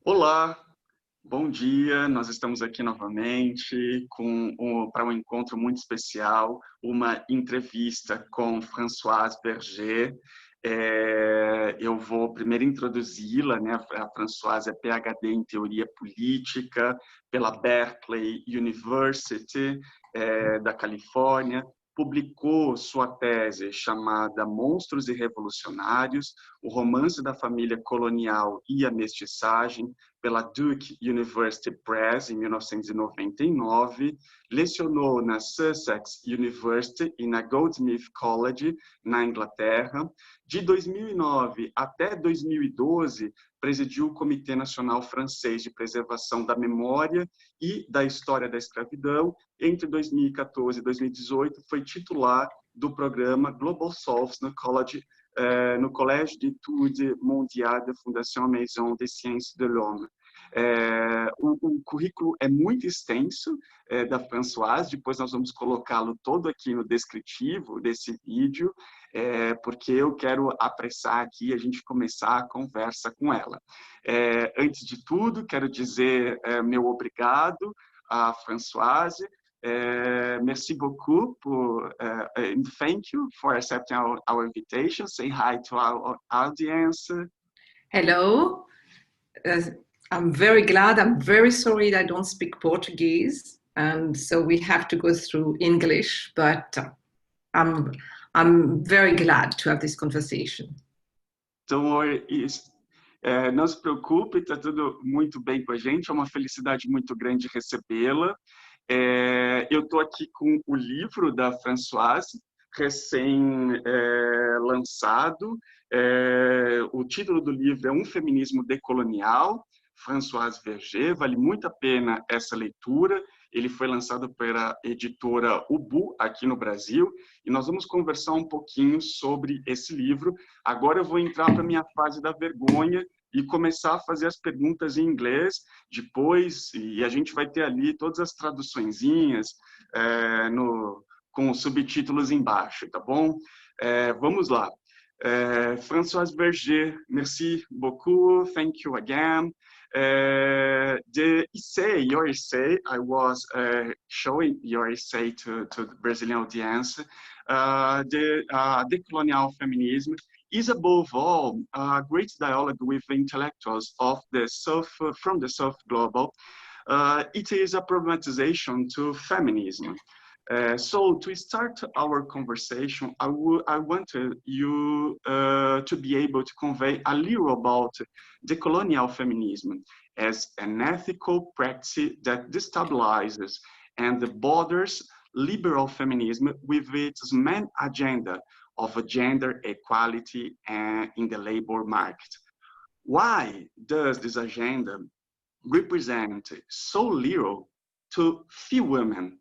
Olá, bom dia. Nós estamos aqui novamente para um encontro muito especial, uma entrevista com Françoise Vergès. Eu vou primeiro introduzi-la, né? A Françoise é PhD em teoria política pela Berkeley University da Califórnia. Publicou sua tese chamada Monstros e Revolucionários, o romance da família colonial e a mestiçagem, pela Duke University Press, em 1999, lecionou na Sussex University e na Goldsmith College, na Inglaterra. De 2009 até 2012, presidiu o Comitê Nacional Francês de Preservação da Memória e da História da Escravidão. Entre 2014 e 2018, foi titular do programa Global South no Collège d'Études Mondiales da Fondation Maison des Sciences de l'Homme. O currículo é muito extenso da Françoise, depois nós vamos colocá-lo todo aqui no descritivo desse vídeo, porque eu quero apressar aqui a gente começar a conversa com ela. Antes de tudo, quero dizer meu obrigado à Françoise. Merci beaucoup and thank you for accepting our invitation. Say hi to our audience. Hello. I'm very glad. I'm very sorry that I don't speak Portuguese, and so we have to go through English. But I'm very glad to have this conversation. Don't worry. Não se preocupe, está tudo muito bem com a gente. É uma felicidade muito grande recebê-la. Eu estou aqui com o livro da Françoise, recém-lançado. O título do livro é Um Feminismo Decolonial, Françoise Vergès. Vale muito a pena essa leitura. Ele foi lançado pela editora Ubu, aqui no Brasil, e nós vamos conversar um pouquinho sobre esse livro. Agora eu vou entrar para a minha fase da vergonha e começar a fazer as perguntas em inglês depois, e a gente vai ter ali todas as traduçõezinhas com os subtítulos embaixo, tá bom? Vamos lá. Françoise Vergès, merci beaucoup, thank you again. Your essay, I was showing your essay to the Brazilian audience. The colonial feminism is above all a great dialogue with intellectuals of the South, from the South Global. It is a problematization to feminism. So to start our conversation, I want you to be able to convey a little about the colonial feminism as an ethical practice that destabilizes and borders liberal feminism with its main agenda of gender equality in the labor market. Why does this agenda represent so little to few women?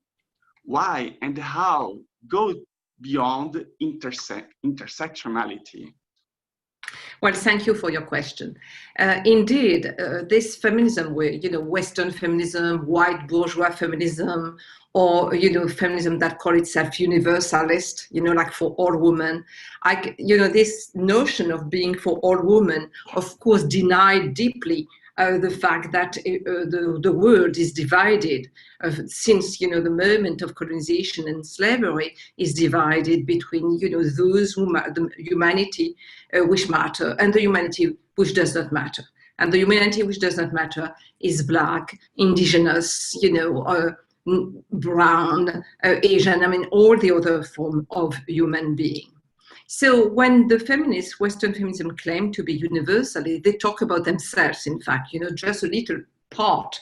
Why and how go beyond intersectionality? Well, thank you for your question. Indeed, this feminism, Western feminism, white bourgeois feminism, or, feminism that call itself universalist, like for all women. This notion of being for all women, of course, denied deeply the fact that the world is divided since, the moment of colonization and slavery is divided between, those who the humanity which matter and the humanity which does not matter. And the humanity which does not matter is Black, indigenous, brown, Asian, all the other form of human being. So when the feminists, Western feminism, claim to be universal, they talk about themselves, in fact, just a little part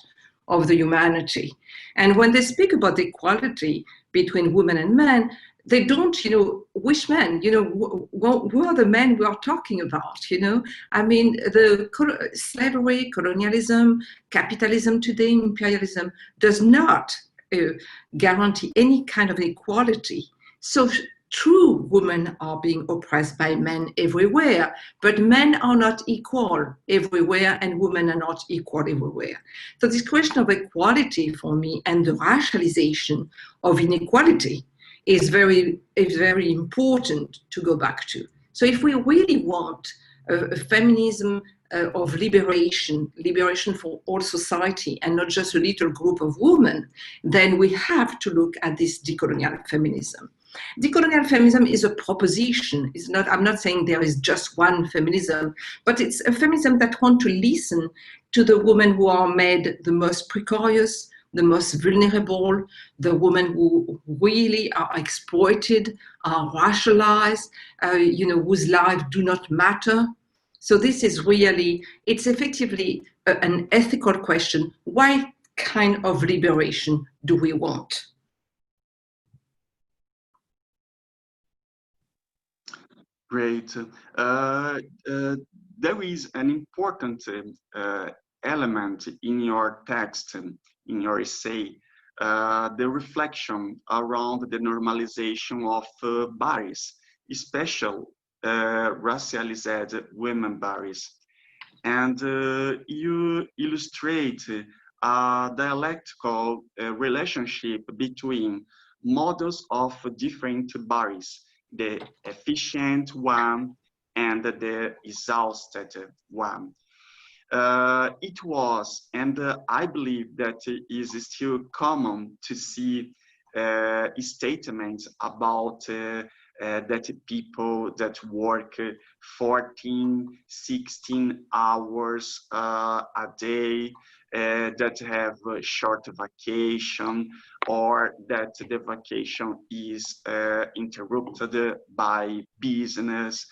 of the humanity. And when they speak about equality between women and men, they don't, which men, who are the men we are talking about, the slavery, colonialism, capitalism today, imperialism, does not guarantee any kind of equality. So true women are being oppressed by men everywhere, but men are not equal everywhere and women are not equal everywhere. So this question of equality for me and the racialization of inequality is very important to go back to. So if we really want a feminism of liberation for all society and not just a little group of women, then we have to look at this decolonial feminism. Decolonial feminism is a proposition. It's not, I'm not saying there is just one feminism, but it's a feminism that wants to listen to the women who are made the most precarious, the most vulnerable, the women who really are exploited, are racialized, whose lives do not matter. So this is really, it's effectively an ethical question. What kind of liberation do we want? Great. There is an important element in your text, in your essay, the reflection around the normalization of bodies, especially racialized women bodies. And you illustrate a dialectical relationship between models of different bodies, the efficient one and the exhausted one. It was, and I believe that it is still common to see statements about that people that work 14, 16 hours a day, that have a short vacation, or that the vacation is interrupted by business,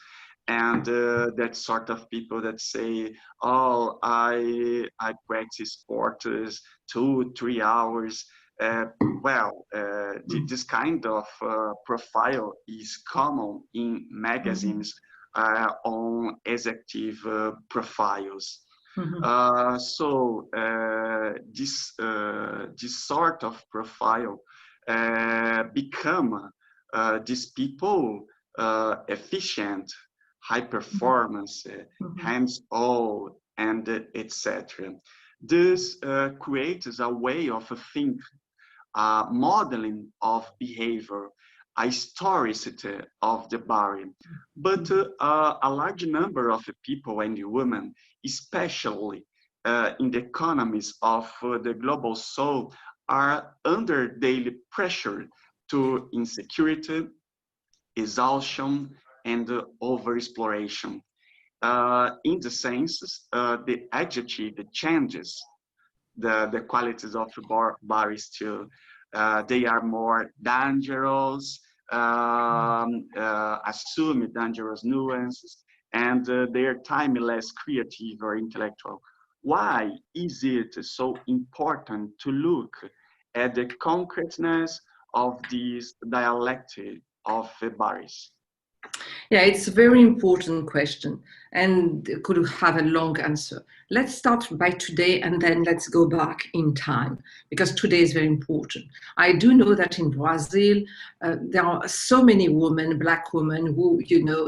and that sort of people that say, oh, I practice sports 2-3 hours. This kind of profile is common in magazines on executive profiles. So this sort of profile become these people efficient, high performance, hands-on, and etc. This creates a way of think, modeling of behavior, a historicity of the body. But a large number of people and women, especially in the economies of the global south, are under daily pressure to insecurity, exhaustion, and overexploration. In the sense, the adjective changes the qualities of bodies too. They are more dangerous, assume dangerous nuances, and they are timeless, creative, or intellectual. Why is it so important to look at the concreteness of this dialectic of bodies? Yeah, it's a very important question and could have a long answer. Let's start by today and then let's go back in time, because today is very important. I do know that in Brazil, there are so many women, Black women, who,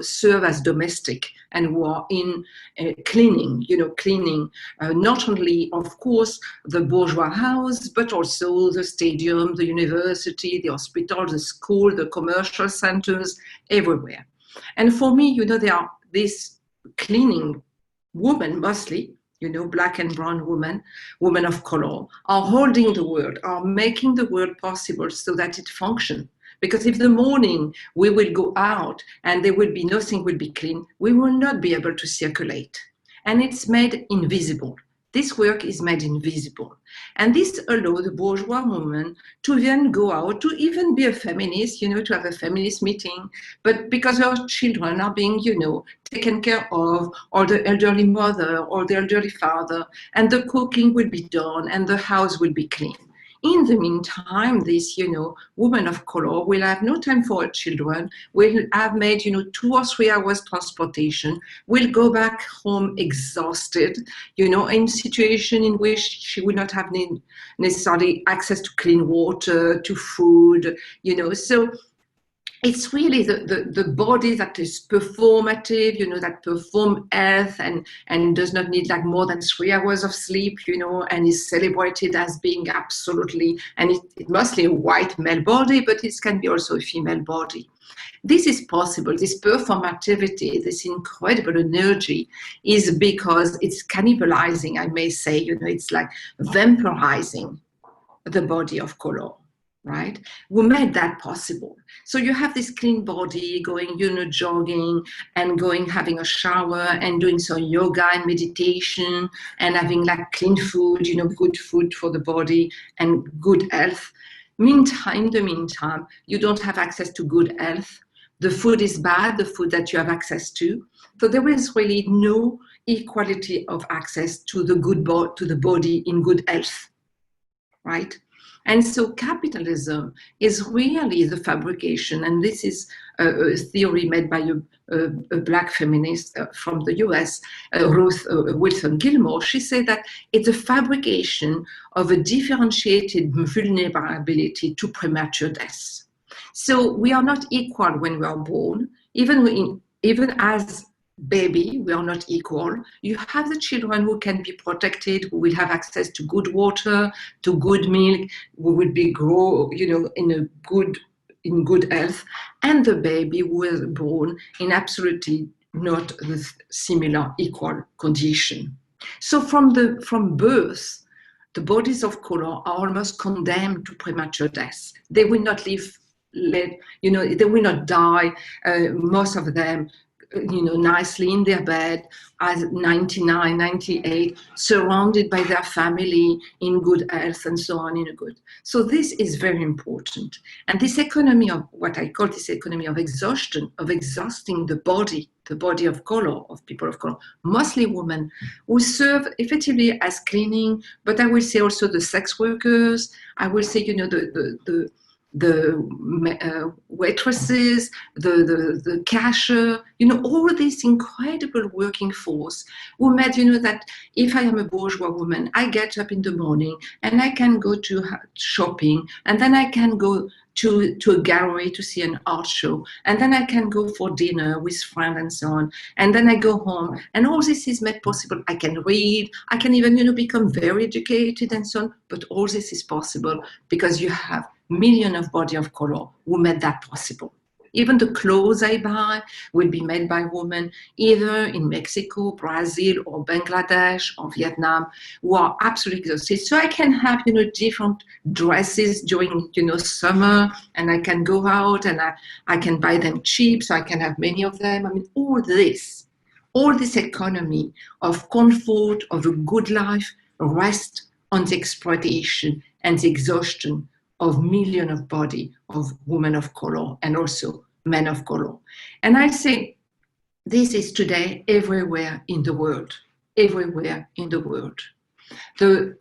serve as domestic and who are in cleaning, not only, of course, the bourgeois house, but also the stadium, the university, the hospital, the school, the commercial centers, everywhere. And for me, there are these cleaning women, mostly, Black and brown women of color, are holding the world, are making the world possible so that it functions. Because if the morning we will go out and there will be nothing will be clean, we will not be able to circulate. And it's made invisible. This work is made invisible. And this allows the bourgeois woman to then go out, to even be a feminist, to have a feminist meeting, but because her children are being, taken care of, or the elderly mother or the elderly father, and the cooking will be done and the house will be clean. In the meantime, this, woman of color will have no time for her children, will have made, 2 or 3 hours transportation, will go back home exhausted, in a situation in which she will not have necessarily access to clean water, to food, so it's really the body that is performative, that perform health and does not need like more than 3 hours of sleep, and is celebrated as being absolutely, and it's mostly a white male body, but it can be also a female body. This is possible. This performativity, this incredible energy, is because it's cannibalizing, I may say, it's like vampirizing the body of color, right? We made that possible. So you have this clean body going, jogging and going, having a shower and doing some yoga and meditation and having like clean food, good food for the body and good health. In the meantime, you don't have access to good health. The food is bad, the food that you have access to. So there is really no equality of access to the to the body in good health, right? And so capitalism is really the fabrication, and this is a theory made by a Black feminist from the US, Ruth Wilson Gilmore. She said that it's a fabrication of a differentiated vulnerability to premature death. So we are not equal when we are born, even as baby, we are not equal. You have the children who can be protected, who will have access to good water, to good milk, who will be grow, in good health, and the baby who is born in absolutely not the similar equal condition. So from birth, the bodies of color are almost condemned to premature death. They will not live, they will not die. Most of them, nicely in their bed at 99, 98, surrounded by their family in good health and so on So this is very important. And this economy of what I call this economy of exhaustion, of exhausting the body of color, of people of color, mostly women, who serve effectively as cleaning, but I will say also the sex workers, I will say, the waitresses, the cashier, all this incredible working force who made, that if I am a bourgeois woman, I get up in the morning and I can go to shopping, and then I can go to a gallery to see an art show, and then I can go for dinner with friends and so on, and then I go home, and all this is made possible. I can read, I can even, become very educated and so on, but all this is possible because you have millions of bodies of color who made that possible. Even the clothes I buy will be made by women, either in Mexico, Brazil, or Bangladesh, or Vietnam, who are absolutely exhausted. So I can have, different dresses during, summer, and I can go out and I can buy them cheap, so I can have many of them. I mean, all this economy of comfort, of a good life, rests on the exploitation and the exhaustion of millions of bodies of women of color and also men of color. And I say this is today everywhere in the world, everywhere in the world. The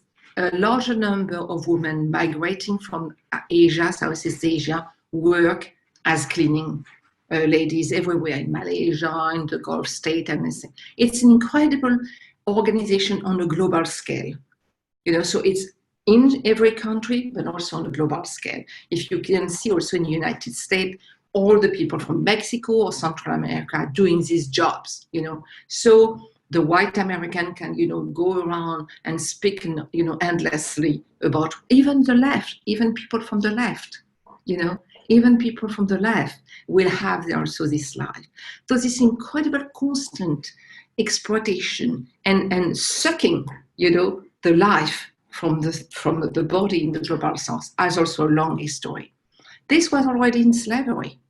larger number of women migrating from Asia, Southeast Asia, work as cleaning ladies everywhere, in Malaysia, in the Gulf state, and everything. It's an incredible organization on a global scale. So it's in every country, but also on a global scale. If you can see also in the United States, all the people from Mexico or Central America are doing these jobs, So the white American can, go around and speak, endlessly about even the left, even people from the left, even people from the left will have also this life. So this incredible constant exploitation and sucking, the life from the body in the global south has also a long history. This was already in slavery.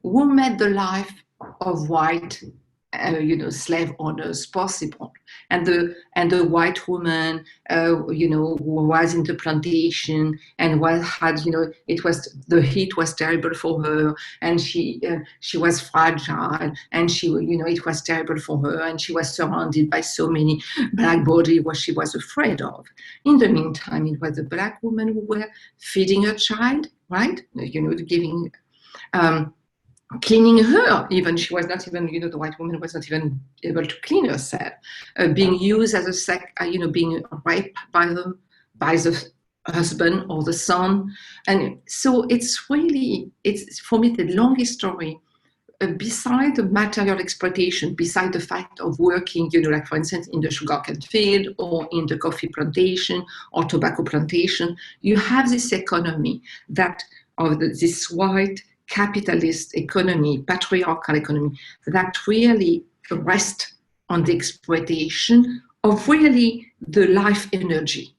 Who made the life of white, slave owners possible? And the white woman, who was in the plantation and the heat was terrible for her, and she was fragile, and it was terrible for her, and she was surrounded by so many black bodies what she was afraid of. In the meantime, it was the black woman who were feeding her child, right? Giving. Cleaning her, even she was not even, the white woman was not even able to clean herself, being used as a being raped by the husband or the son, and so it's for me the long history. Beside the material exploitation, beside the fact of working, like for instance in the sugarcane field or in the coffee plantation or tobacco plantation, you have this economy that of this white capitalist economy, patriarchal economy, that really rest on the exploitation of really the life energy.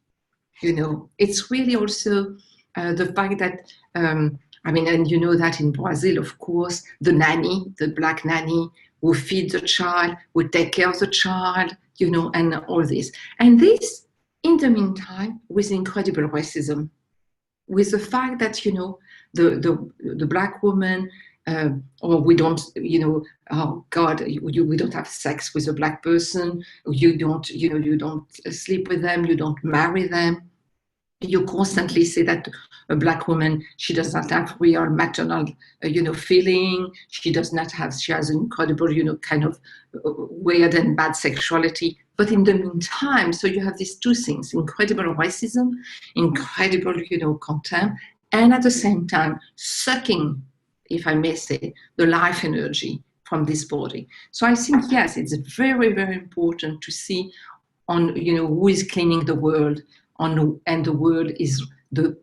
You know, it's really also the fact that, I mean, and you know that in Brazil, of course, the nanny, the black nanny, who feeds the child, who take care of the child, you know, and all this. And this, in the meantime, with incredible racism, with the fact that, you know, the black woman, or we don't, you know, oh God, we don't have sex with a black person, you don't, you know, you don't sleep with them, you don't marry them. You constantly say that a black woman, she does not have real maternal, you know, feeling. She does not have, she has an incredible, you know, kind of weird and bad sexuality. But in the meantime, so you have these two things, incredible racism, incredible, you know, contempt, and at the same time, sucking, if I may say, the life energy from this body. So I think, yes, it's very, very important to see on, you know, who is cleaning the world, and the world is the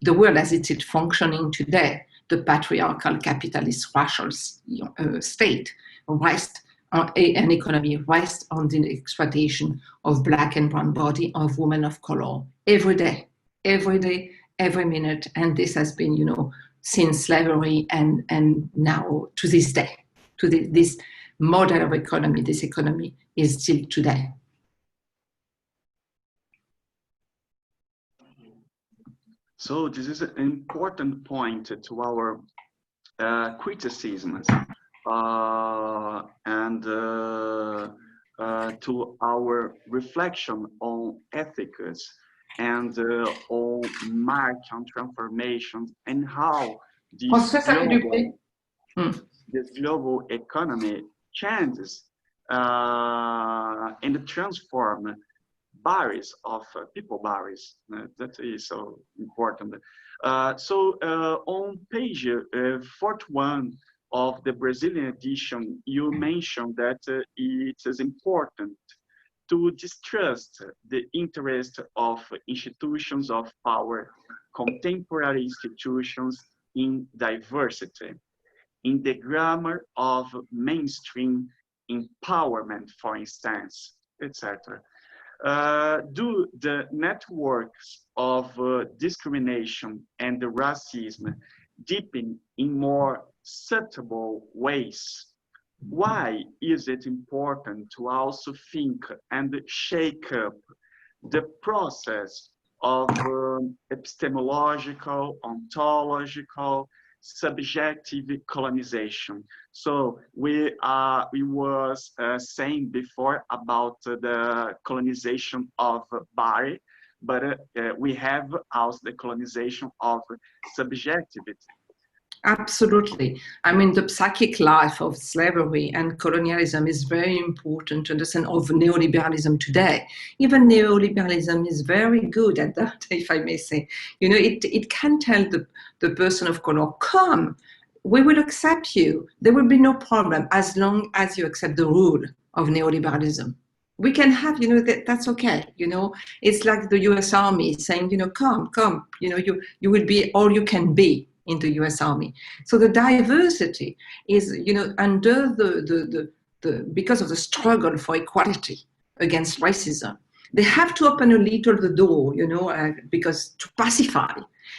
world as it is functioning today, the patriarchal capitalist racial state, rests on an economy, rests on the exploitation of black and brown body, of women of color, every day, every minute. And this has been, you know, since slavery and now to this day, to this model of economy, this economy is still today. So this is an important point to our criticisms and to our reflection on ethics and on market transformations and how this global economy changes and transform barriers of people barriers. That is so important. So on page 41 of the Brazilian edition, you mentioned that it is important to distrust the interest of institutions of power, contemporary institutions in diversity, in the grammar of mainstream empowerment, for instance, etc. Do the networks of discrimination and racism deepen in more subtle ways? Why is it important to also think and shake up the process of epistemological, ontological, subjective colonization? So we was saying before about the colonization of body, but we have also the colonization of subjectivity. Absolutely. I mean, the psychic life of slavery and colonialism is very important to understand of neoliberalism today. Even neoliberalism is very good at that, if I may say. You know, it can tell the person of color, come, we will accept you. There will be no problem as long as you accept the rule of neoliberalism. We can have, you know, that's okay. You know, it's like the US Army saying, you know, come, you know, you will be all you can be in the US Army. So the diversity is, you know, under because of the struggle for equality against racism, they have to open a little the door, you know, because to pacify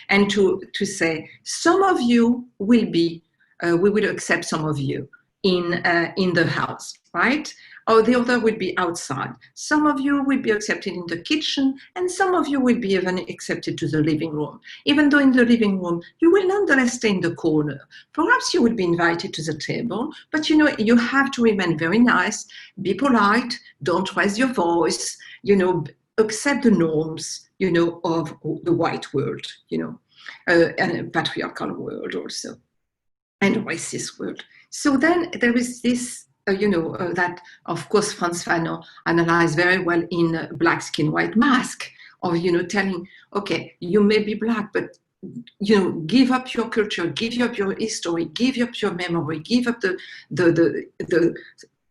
and to say, some of you will be, we will accept some of you in the house, right? Or the other will be outside. Some of you will be accepted in the kitchen, and some of you will be even accepted to the living room. Even though in the living room, you will nonetheless stay in the corner. Perhaps you will be invited to the table, but you know, you have to remain very nice, be polite, don't raise your voice, you know, accept the norms, you know, of the white world, you know, and a patriarchal world also, and a racist world. So then there is this, you know, that of course Frantz Fanon analyzed very well in Black Skin, White Mask, of, you know, telling, okay, you may be black, but, you know, give up your culture, give up your history, give up your memory, give up the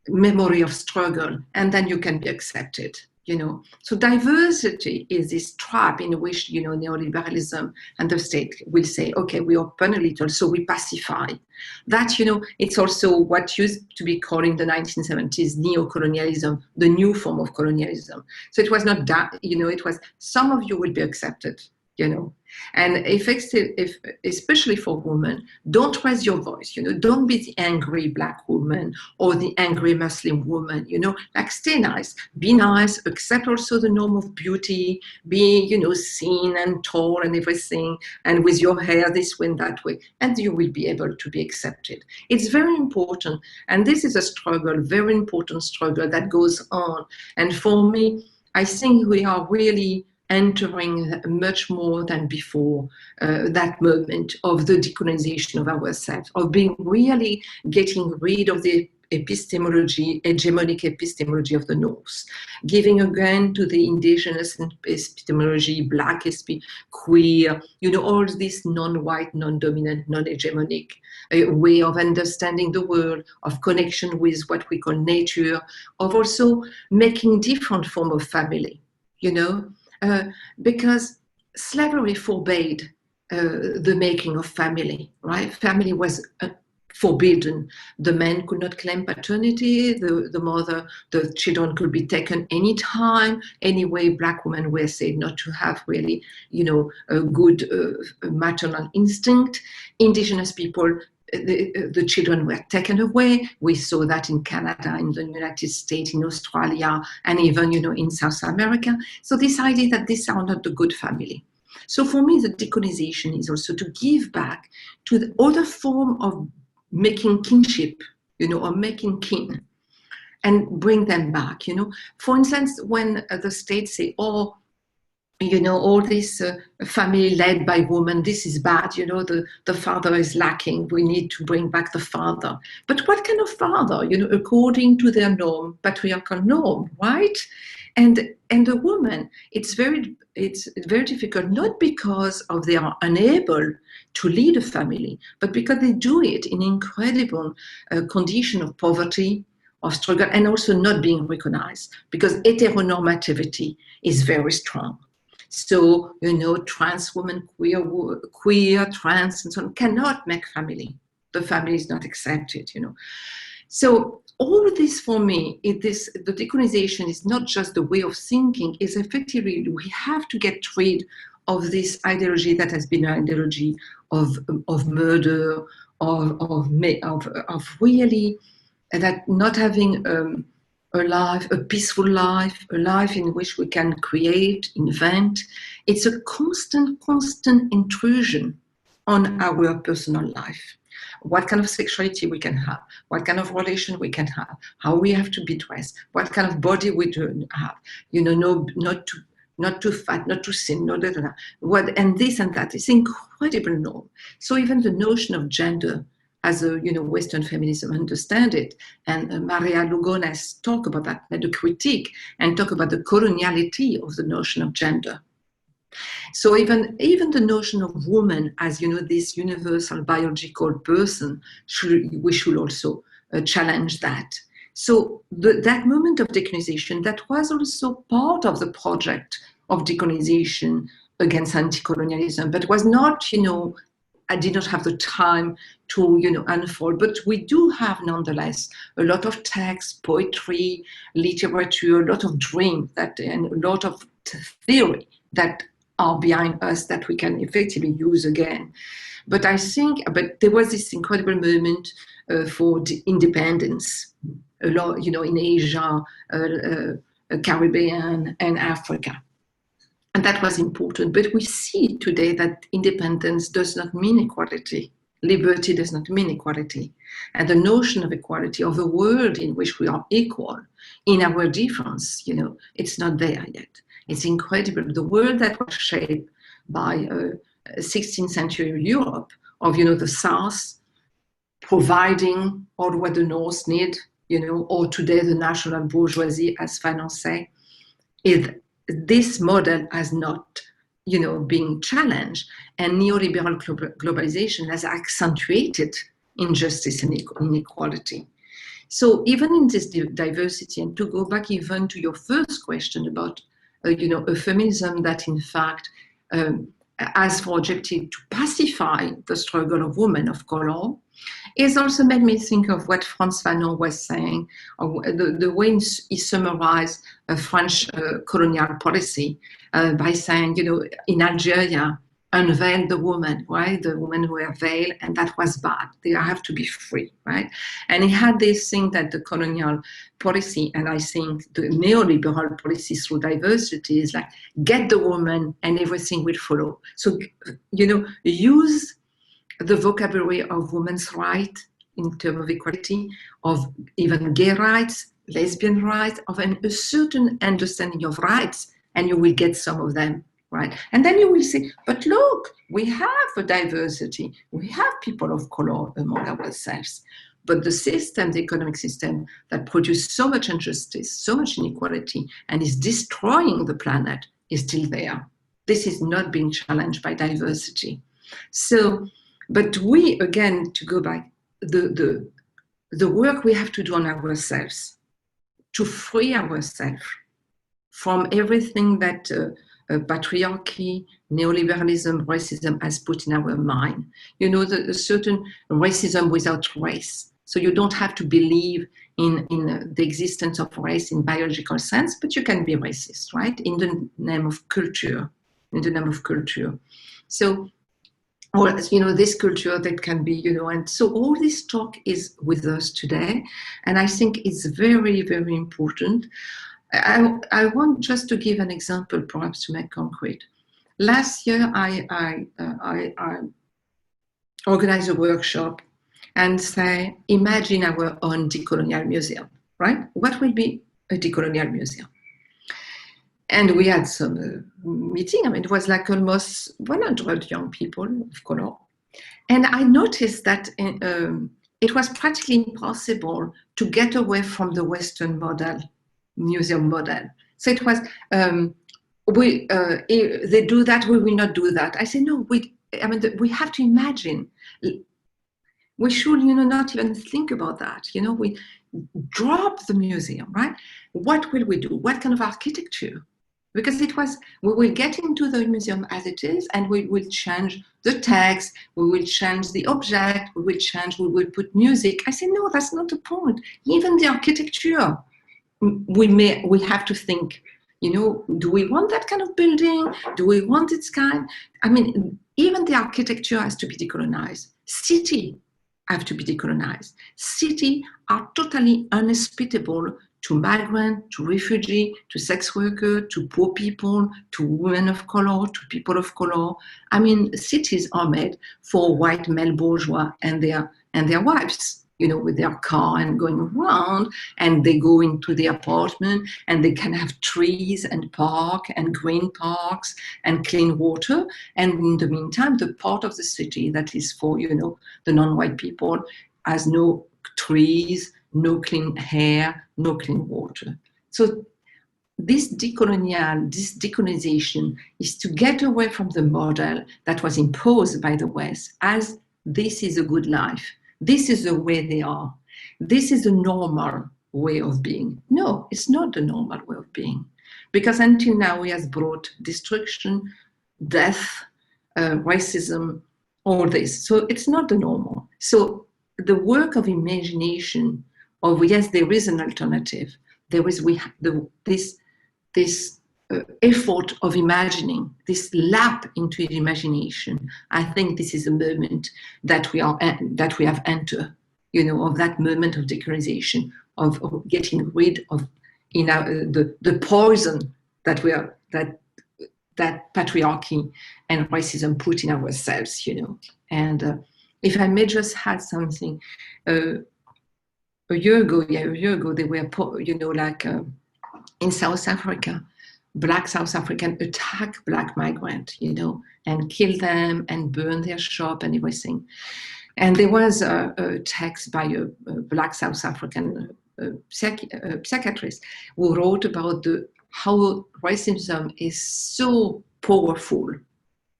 memory of struggle, and then you can be accepted, you know. So diversity is this trap in which, you know, neoliberalism and the state will say, okay, we open a little, so we pacify. That, you know, it's also what used to be called in the 1970s neo-colonialism, the new form of colonialism. So it was not that, you know, it was some of you will be accepted, you know. And if especially for women, don't raise your voice, you know, don't be the angry Black woman or the angry Muslim woman, you know, like stay nice, be nice, accept also the norm of beauty, be, you know, seen and tall and everything, and with your hair this way and that way, and you will be able to be accepted. It's very important, and this is a struggle, very important struggle that goes on. And for me, I think we are really entering much more than before that moment of the decolonization of ourselves, of being really getting rid of the epistemology, hegemonic epistemology of the North, giving again to the indigenous epistemology, Black queer, you know, all this non-white, non-dominant, non-hegemonic way of understanding the world, of connection with what we call nature, of also making different form of family, you know. Because slavery forbade the making of family, right? Family was forbidden. The men could not claim paternity, the mother, the children could be taken anytime, anyway. Black women were said not to have really, you know, a good maternal instinct. Indigenous people, the children were taken away. We saw that in Canada, in the United States, in Australia, and even, you know, in South America. So this idea that these are not the good family. So for me, the decolonization is also to give back to the other form of making kinship, you know, or making kin, and bring them back, you know. For instance, when the states say, oh, you know, all this family led by women, this is bad, you know, the father is lacking, we need to bring back the father. But what kind of father, you know, according to their norm, patriarchal norm, right? And the woman, it's very difficult, not because of they are unable to lead a family, but because they do it in incredible condition of poverty, of struggle, and also not being recognized, because heteronormativity is very strong. So, you know, trans women, queer, trans, and so on, cannot make family. The family is not accepted, you know. So all of this for me, the decolonization is not just the way of thinking, it's effectively, we have to get rid of this ideology that has been an ideology of murder, of really, that not having a life, a peaceful life, a life in which we can create, invent. It's a constant intrusion on our personal life. What kind of sexuality we can have, what kind of relation we can have, how we have to be dressed, what kind of body we do have, you know, no, not too fat, not too thin, no, what, and this and that. It's incredible norm. So even the notion of gender, as a, you know, Western feminism understand it, and Maria Lugones talk about that, made a critique and talk about the coloniality of the notion of gender. So even the notion of woman as, you know, this universal biological person, we should also challenge that. So that moment of decolonization, that was also part of the project of decolonization against anti-colonialism, but was not, you know, I did not have the time to, you know, unfold, but we do have nonetheless a lot of text, poetry, literature, a lot of dreams that, and a lot of theory that are behind us that we can effectively use again. But I think, but there was this incredible moment for the independence, a lot, you know, in Asia, Caribbean, and Africa. And that was important. But we see today that independence does not mean equality. Liberty does not mean equality. And the notion of equality, of a world in which we are equal in our difference, you know, it's not there yet. It's incredible. The world that was shaped by 16th century Europe, of, you know, the South providing all what the North need, you know, or today the national bourgeoisie, as Fanon say, is this model has not, you know, been challenged, and neoliberal globalization has accentuated injustice and inequality. So even in this diversity, and to go back even to your first question about, a feminism that in fact has for objective to pacify the struggle of women of color, it also made me think of what Frantz Fanon was saying, the way he summarized a French colonial policy by saying, in Algeria, unveil the woman, right? The women who were veiled, and that was bad. They have to be free, right? And he had this thing that the colonial policy, and I think the neoliberal policy through diversity is like, get the woman and everything will follow. So, use the vocabulary of women's rights in terms of equality, of even gay rights, lesbian rights, of a certain understanding of rights, and you will get some of them, right? And then you will say, but look, we have a diversity, we have people of color among ourselves, but the system, the economic system that produces so much injustice, so much inequality, and is destroying the planet is still there. This is not being challenged by diversity. So, but we, again, to go back, the work we have to do on ourselves, to free ourselves from everything that patriarchy, neoliberalism, racism has put in our mind. The certain racism without race. So you don't have to believe in the existence of race in biological sense, but you can be racist, right? In the name of culture, So, or, this culture that can be, and so all this talk is with us today. And I think it's very, very important. I want just to give an example, perhaps to make concrete. Last year, I organized a workshop and say, imagine our own decolonial museum, right? What will be a decolonial museum? And we had some meeting. I mean, it was like almost 100 young people of color. And I noticed that it was practically impossible to get away from the Western model, museum model. So it was, if they do that, we will not do that. I say, no, we have to imagine. We should, not even think about that. We drop the museum, right? What will we do? What kind of architecture? Because we will get into the museum as it is, and we will change the text, we will change the object, we will put music. I say, no, that's not the point. Even the architecture, we have to think, do we want that kind of building? Do we want its kind? I mean, even the architecture has to be decolonized. City have to be decolonized. City are totally unhospitable to migrant, to refugee, to sex worker, to poor people, to women of color, to people of color. I mean, cities are made for white male bourgeois and their wives, with their car and going around, and they go into the apartment and they can have trees and park and green parks and clean water. And in the meantime, the part of the city that is for, the non-white people has no trees, no clean air, no clean water. So this decolonization is to get away from the model that was imposed by the West as this is a good life. This is the way they are. This is the normal way of being. No, it's not the normal way of being. Because until now, it has brought destruction, death, racism, all this. So it's not the normal. So the work of imagination of, yes, there is an alternative. There is this effort of imagining, this lap into the imagination. I think this is a moment that we have entered, of that moment of decolonization, of getting rid of, the poison that patriarchy and racism put in ourselves, And if I may just add something, a year ago, they were, in South Africa, Black South African attack Black migrant, and kill them and burn their shop and everything. And there was a text by a Black South African psychiatrist who wrote about how racism is so powerful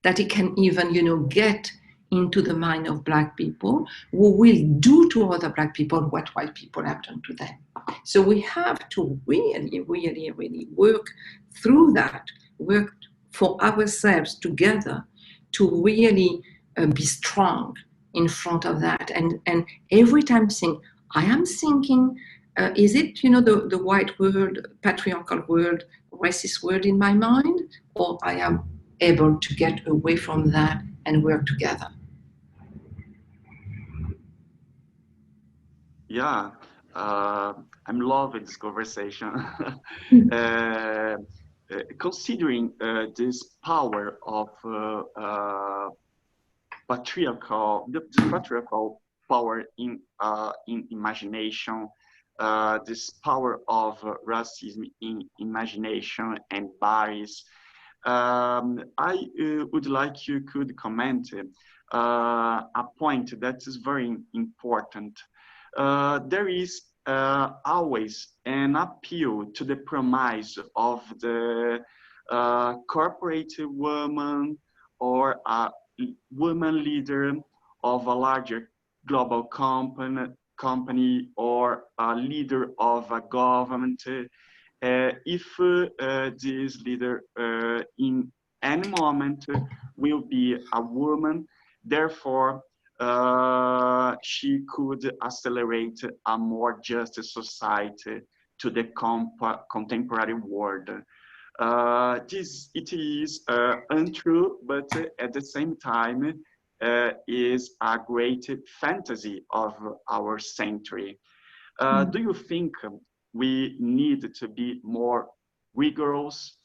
that it can even, get into the mind of Black people who will do to other Black people what white people have done to them. So we have to really, really, really work through that, work for ourselves together to really be strong in front of that. And every time think, I am thinking, is it, you know, the white world, patriarchal world, racist world in my mind, or I am able to get away from that and work together? Yeah, I'm loving this conversation. Considering this power of this patriarchal power in imagination, this power of racism in imagination and bias, I would like you could comment a point that is very important. There is always an appeal to the premise of the corporate woman or a woman leader of a larger global company or a leader of a government. If this leader in any moment will be a woman, therefore she could accelerate a more just society to the contemporary world. It is untrue, but at the same time is a great fantasy of our century. Do you think we need to be more rigorous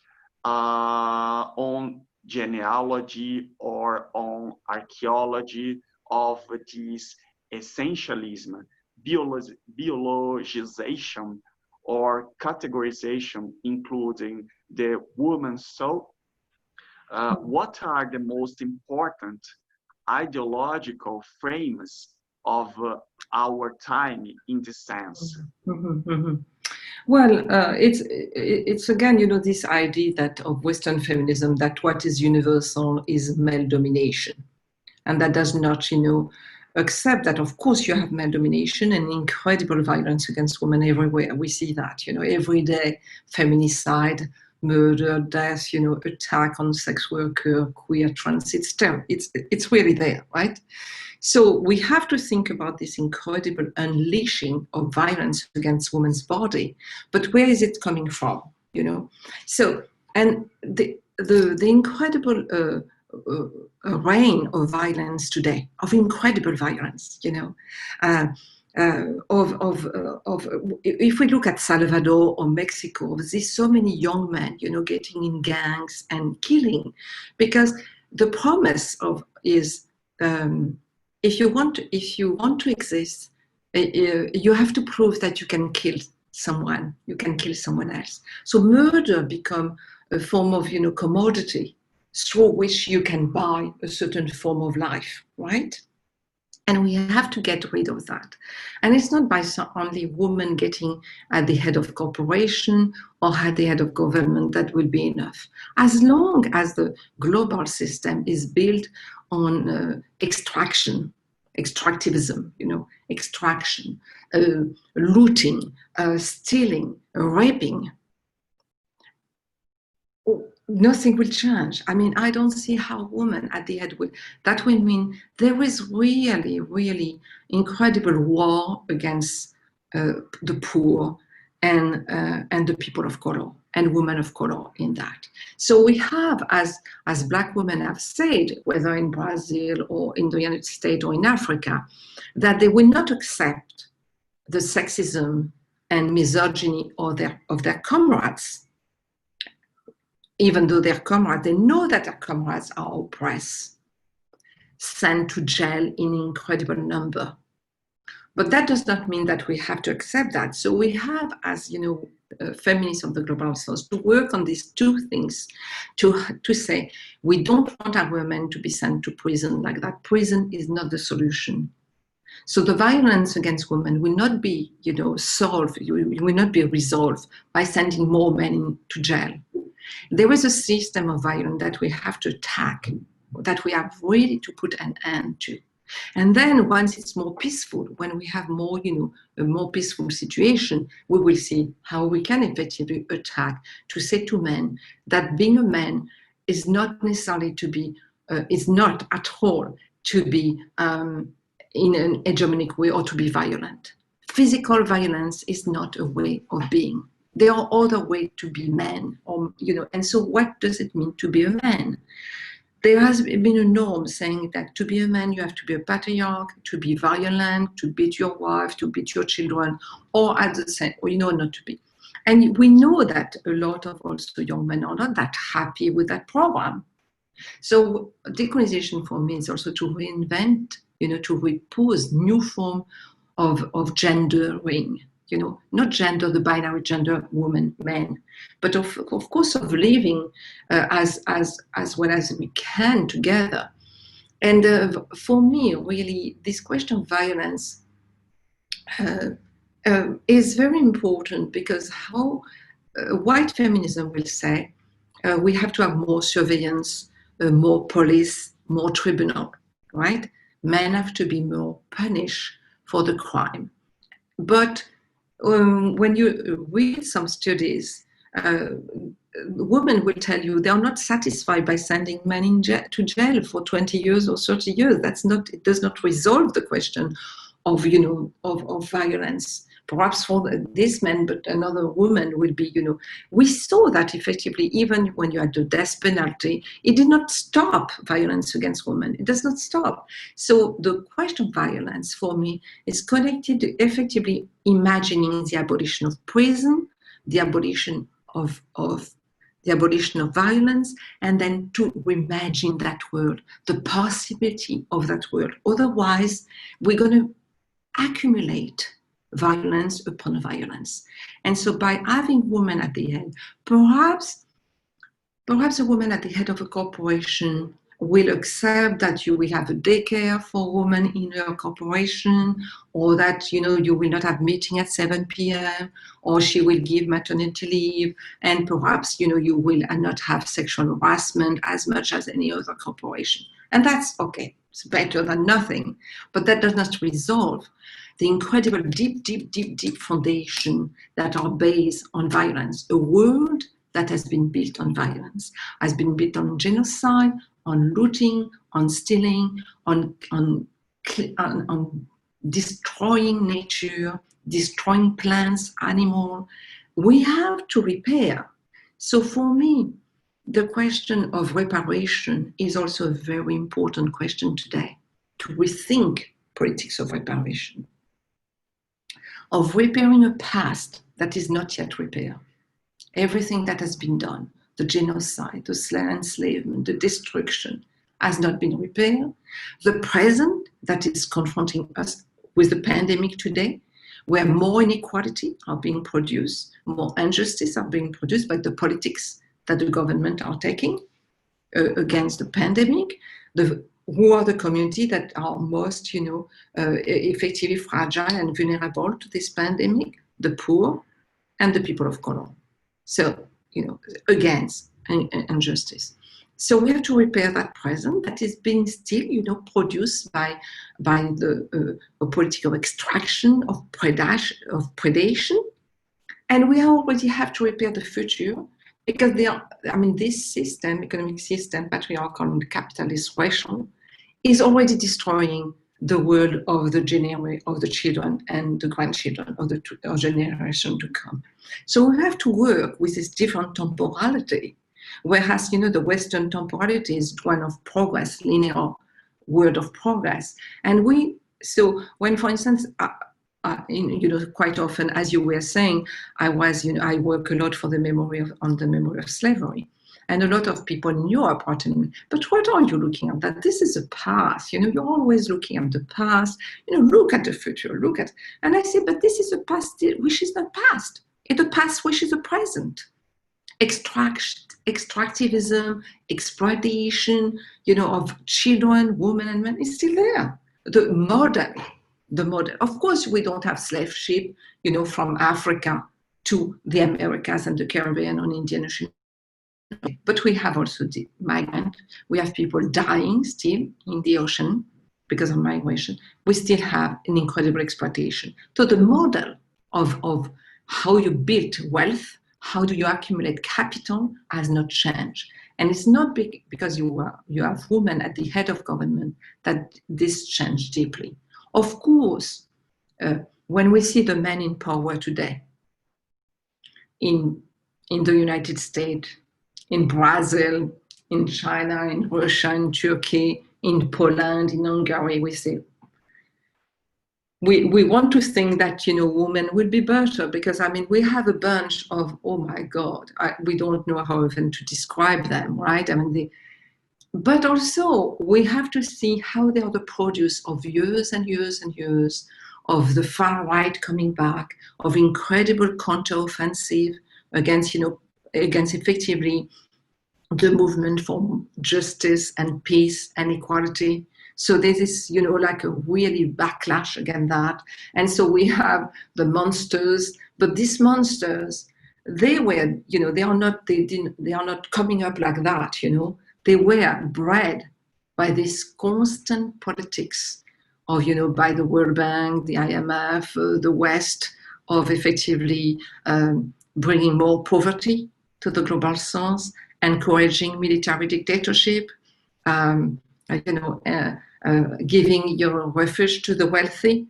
on genealogy or on archaeology of this essentialism, biologization, or categorization, including the woman's soul? What are the most important ideological frames of our time in this sense? Well, it's again, you know, this idea that of Western feminism, that what is universal is male domination. And that does not, you know, accept that, of course, you have male domination and incredible violence against women everywhere. We see that, you know, every day, feminicide, murder, death, you know, attack on sex worker, queer, trans, it's really there, right? So we have to think about this incredible unleashing of violence against women's body, but where is it coming from, you know? So, and the incredible reign of violence today, of incredible violence, you know, if we look at Salvador or Mexico, there's so many young men, you know, getting in gangs and killing, because the promise of is if you want to exist, you have to prove that you can kill someone, you can kill someone else. So murder become a form of, you know, commodity through which you can buy a certain form of life, right? And we have to get rid of that. And it's not by only women getting at the head of corporation or at the head of government that will be enough. As long as the global system is built on extractivism, you know, extraction, looting, stealing, raping, nothing will change. I mean, I don't see how women at the head will. That will mean there is really, really incredible war against the poor and the people of color and women of color in that. So we have, as Black women have said, whether in Brazil or in the United States or in Africa, that they will not accept the sexism and misogyny of their comrades. Even though their comrades, they know that their comrades are oppressed, sent to jail in incredible number. But that does not mean that we have to accept that. So we have, as you know, feminists of the global south, to work on these two things, to say, we don't want our women to be sent to prison like that. Prison is not the solution. So the violence against women will not be, you know, solved, will not be resolved by sending more men to jail. There is a system of violence that we have to attack that we are ready to put an end to. And then once it's more peaceful, when we have more, a more peaceful situation, we will see how we can effectively attack to say to men that being a man is not necessarily to be, is not at all to be in an hegemonic way or to be violent. Physical violence is not a way of being. There are other ways to be men, or, and so what does it mean to be a man? There has been a norm saying that to be a man, you have to be a patriarch, to be violent, to beat your wife, to beat your children, or at the same, or not to be. And we know that a lot of also young men are not that happy with that program. So decolonization for me is also to reinvent, to repose new form of gendering, not gender, the binary gender, woman, man, but of course of living as well as we can together. And for me, really, this question of violence is very important, because how white feminism will say we have to have more surveillance, more police, more tribunal, right? Men have to be more punished for the crime. But when you read some studies, women will tell you they are not satisfied by sending men to jail for 20 years or 30 years. It does not resolve the question of, of violence. Perhaps for this man, but another woman will be, we saw that effectively, even when you had the death penalty, it did not stop violence against women. It does not stop. So the question of violence for me is connected to effectively imagining the abolition of prison, the abolition of violence, and then to reimagine that world, the possibility of that world. Otherwise, we're going to accumulate violence upon violence. And so by having women at the head, perhaps a woman at the head of a corporation will accept that you will have a daycare for women in her corporation, or that you will not have meeting at 7 p.m., or she will give maternity leave, and perhaps you will not have sexual harassment as much as any other corporation. And that's okay. It's better than nothing, but that does not resolve the incredible deep foundation that are based on violence. A world that has been built on violence, has been built on genocide, on looting, on stealing, on destroying nature, destroying plants, animals. We have to repair. So for me, the question of reparation is also a very important question today, to rethink politics of reparation, of repairing a past that is not yet repaired. Everything that has been done, the genocide, the enslavement, the destruction, has not been repaired. The present that is confronting us with the pandemic today, where more inequality are being produced, more injustice are being produced by the politics that the government are taking against the pandemic, who are the community that are most, effectively fragile and vulnerable to this pandemic? The poor and the people of color. So, against injustice. So we have to repair that present that is being still, produced by the political extraction of predation, and we already have to repair the future. Because this system, economic system, patriarchal and capitalist racial, is already destroying the world of the children and the grandchildren of the generation to come. So we have to work with this different temporality, whereas the Western temporality is one of progress, linear world of progress, and so when, for instance, quite often, as you were saying, I work a lot for the memory of slavery. And a lot of people in Europe are telling me, but what are you looking at? That this is a past, you're always looking at the past, look at the future, and I say, but this is a past which is the past. It's a past which is the present. Extractivism, exploitation, of children, women and men is still there. The model. Of course, we don't have slave ship, from Africa to the Americas and the Caribbean on Indian Ocean But we have also the migrant. We have people dying still in the ocean because of migration. We still have an incredible exploitation. So the model of how you build wealth, how do you accumulate capital has not changed. And it's not because you have women at the head of government that this changed deeply. Of course, when we see the men in power today, in the United States, in Brazil, in China, in Russia, in Turkey, in Poland, in Hungary, we say, we want to think that, you know, women will be better because, I mean, we have a bunch of, oh my God, we don't know how even to describe them, right? I mean, but also we have to see how they are the produce of years and years and years of the far right coming back, of incredible counteroffensive against, you know, against effectively the movement for justice and peace and equality. So this is, you know, like a really backlash against that. And so we have the monsters, but these monsters, they were, you know, they are not coming up like that, you know. They were bred by this constant politics of, you know, by the World Bank, the IMF, the West, of effectively bringing more poverty to the global south, encouraging military dictatorship, giving your refuge to the wealthy,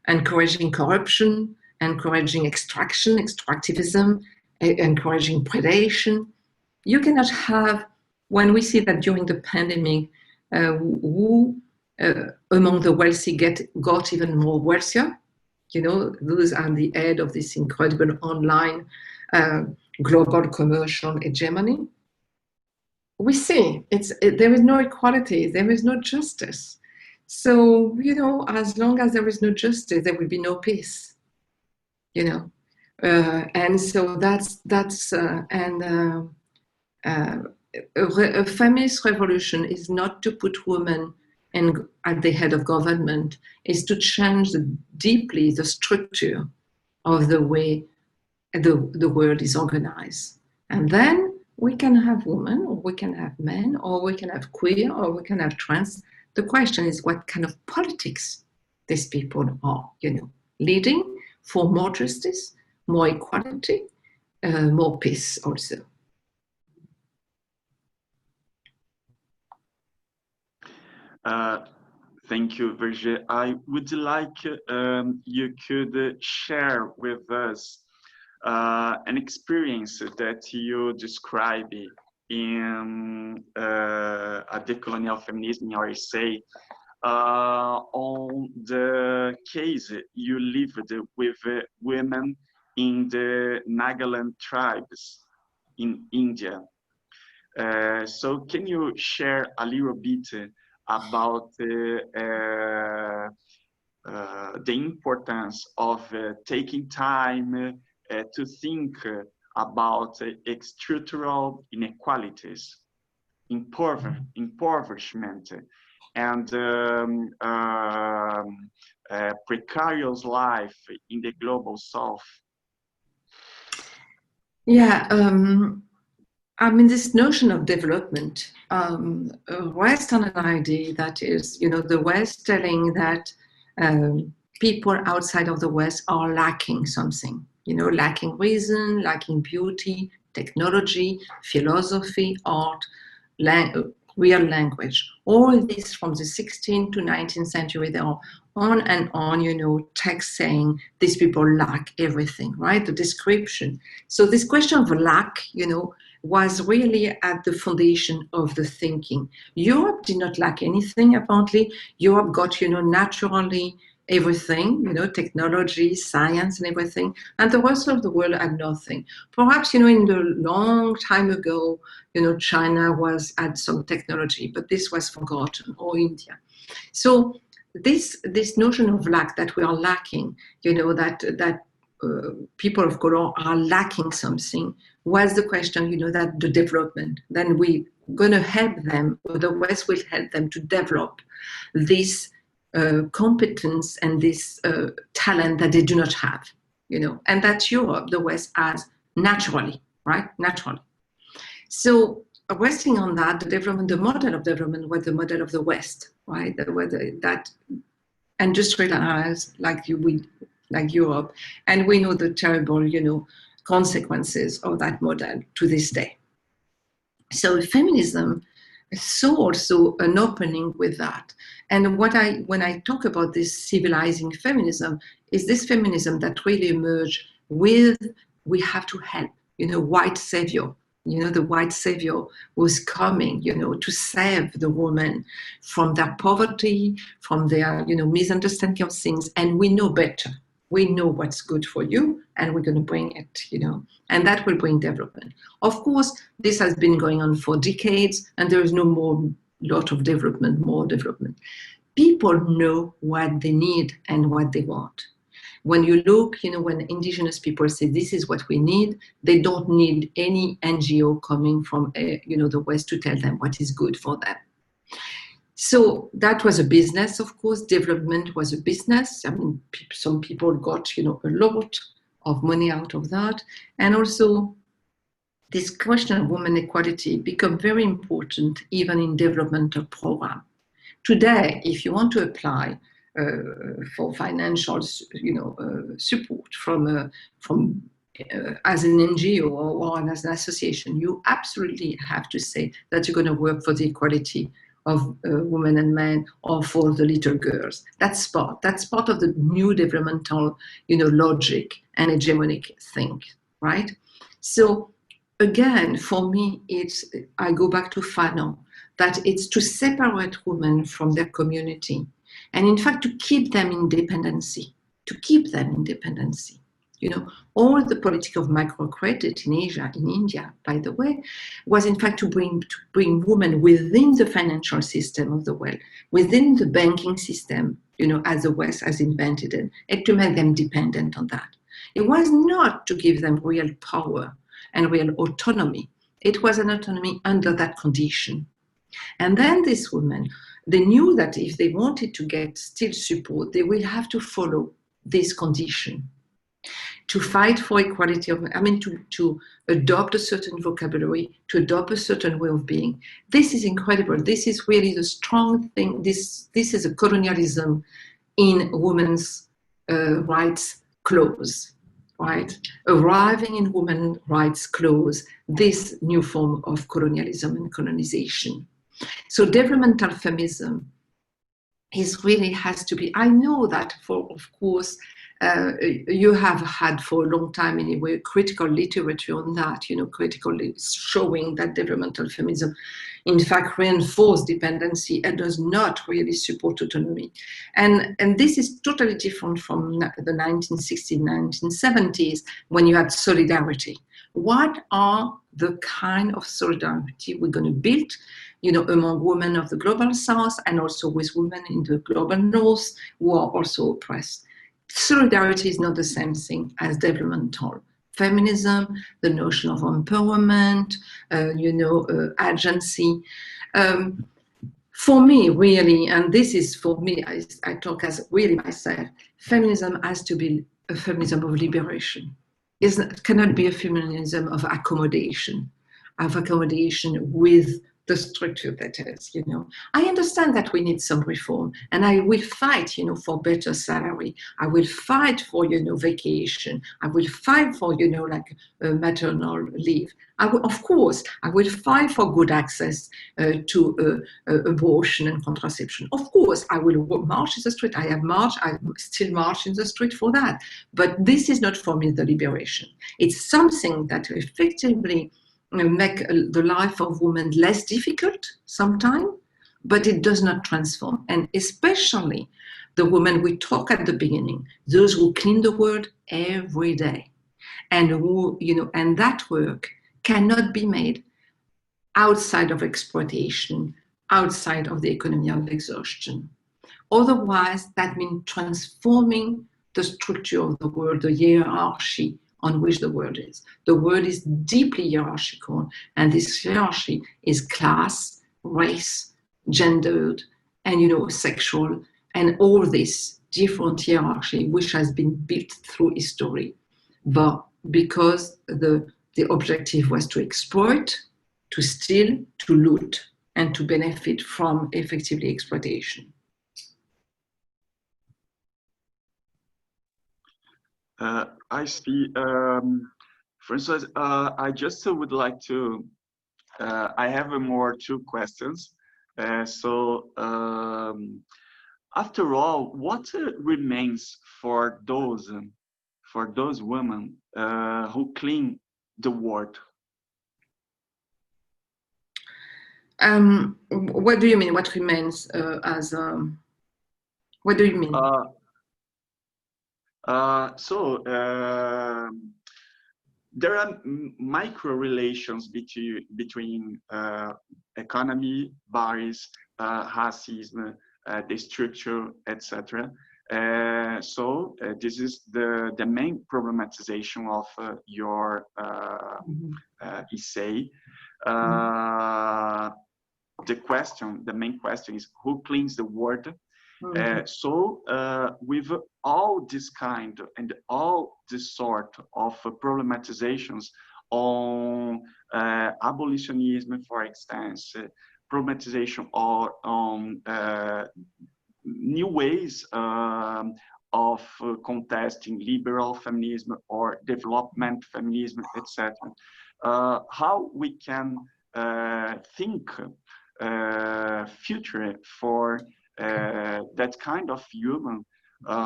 encouraging corruption, encouraging extractivism, encouraging predation. You cannot have, when we see that during the pandemic, who among the wealthy got even more wealthier, you know, those are the head of this incredible online global commercial hegemony. We see there is no equality, there is no justice. So, you know, as long as there is no justice, there will be no peace, you know. And so a feminist revolution is not to put women at the head of government, is to change deeply the structure of the way the world is organized. And then we can have women, or we can have men, or we can have queer, or we can have trans. The question is what kind of politics these people are, you know, leading for more justice, more equality, more peace also. Thank you, Vergès. I would like you could share with us an experience that you describe in a decolonial feminism, or essay, on the case you lived with women in the Nagaland tribes in India. So can you share a little bit about the importance of taking time to think about structural inequalities, impoverishment, and precarious life in the global south? Yeah, I mean, this notion of development rests on an idea that is, you know, the West telling that people outside of the West are lacking something, you know, lacking reason, lacking beauty, technology, philosophy, art, real language. All this from the 16th to 19th century, they are on and on, you know, text saying these people lack everything, right? The description. So this question of lack, you know, was really at the foundation of the thinking. Europe did not lack anything, apparently. Europe got, you know, naturally everything, you know, technology, science and everything, and the rest of the world had nothing. Perhaps, you know, in the long time ago, you know, China had some technology, but this was forgotten, or India. So this notion of lack, that we are lacking, you know, that people of color are lacking something, was the question, you know, that the development, then we're going to help them, or the West will help them to develop this competence and this talent that they do not have, you know, and that Europe, the West, has naturally, right? Naturally. So resting on that, the model of development was the model of the West, right? That industrialized like Europe, and we know the terrible, consequences of that model to this day. So feminism saw also an opening with that. And when I talk about this civilizing feminism, is this feminism that really emerged with, we have to help, white savior. The white savior was coming, to save the woman from their poverty, from their, misunderstanding of things. And we know better. We know what's good for you, and we're going to bring it, and that will bring development. Of course, this has been going on for decades, and there is no more development. People know what they need and what they want. When you look, when indigenous people say this is what we need, they don't need any NGO coming from, the West to tell them what is good for them. So that was a business, of course. Development was a business. I mean, some people got, a lot of money out of that. And also, this question of women equality become very important even in developmental program. Today, if you want to apply for financial, support from as an NGO or as an association, you absolutely have to say that you're going to work for the equality of women and men, or for the little girls. That's part of the new developmental, logic and hegemonic thing, right? So again, for me, I go back to Fanon, that it's to separate women from their community, and in fact to keep them in dependency, all the politic of microcredit in Asia, in India, by the way, was in fact to bring women within the financial system of the world, within the banking system, as the West has invented it, and to make them dependent on that. It was not to give them real power and real autonomy. It was an autonomy under that condition. And then these women, they knew that if they wanted to get still support, they will have to follow this condition. To fight for equality to adopt a certain vocabulary, to adopt a certain way of being. This is incredible. This is really the strong thing. This is a colonialism in women's rights clause, right? Arriving in women's rights clause, this new form of colonialism and colonization. So developmental feminism has to be, I know that of course, you have had for a long time anyway critical literature on that, critically showing that developmental feminism in fact reinforces dependency and does not really support autonomy. And this is totally different from the 1960s, 1970s, when you had solidarity. What are the kind of solidarity we're going to build, among women of the global south and also with women in the global north who are also oppressed? Solidarity is not the same thing as developmental feminism, the notion of empowerment, agency. For me, really, and this is for me, I talk as really myself, feminism has to be a feminism of liberation. It cannot be a feminism of accommodation with the structure that is, I understand that we need some reform, and I will fight, for better salary. I will fight for, vacation. I will fight for, maternal leave. Of course, I will fight for good access to abortion and contraception. Of course, I will march in the street. I still march in the street for that. But this is not for me the liberation. It's something that effectively make the life of women less difficult sometimes, but it does not transform. And especially the women we talk at the beginning, those who clean the world every day, and who, and that work cannot be made outside of exploitation, outside of the economy of exhaustion. Otherwise, that means transforming the structure of the world, the hierarchy on which the world is. The world is deeply hierarchical, and this hierarchy is class, race, gendered, and sexual, and all this different hierarchy which has been built through history. But because the objective was to exploit to steal, to loot, and to benefit from effectively exploitation. I see. Françoise, I just would like to, I have more two questions. After all, what remains for those women who clean the world? What do you mean? What remains what do you mean? There are micro relations between economy, bias, racism, the structure, etc. This is the main problematization of your essay. The main question is who cleans the world? With all this kind and all this sort of problematizations on abolitionism, for instance, problematization or on new ways of contesting liberal feminism or development feminism, etc. How we can think future for that kind of human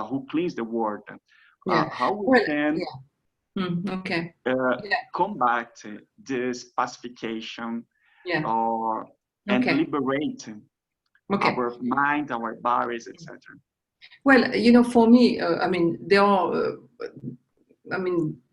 who cleans the world, how we can combat this pacification and liberate our mind, our bodies, etc. Well, you know, for me, I mean, there are,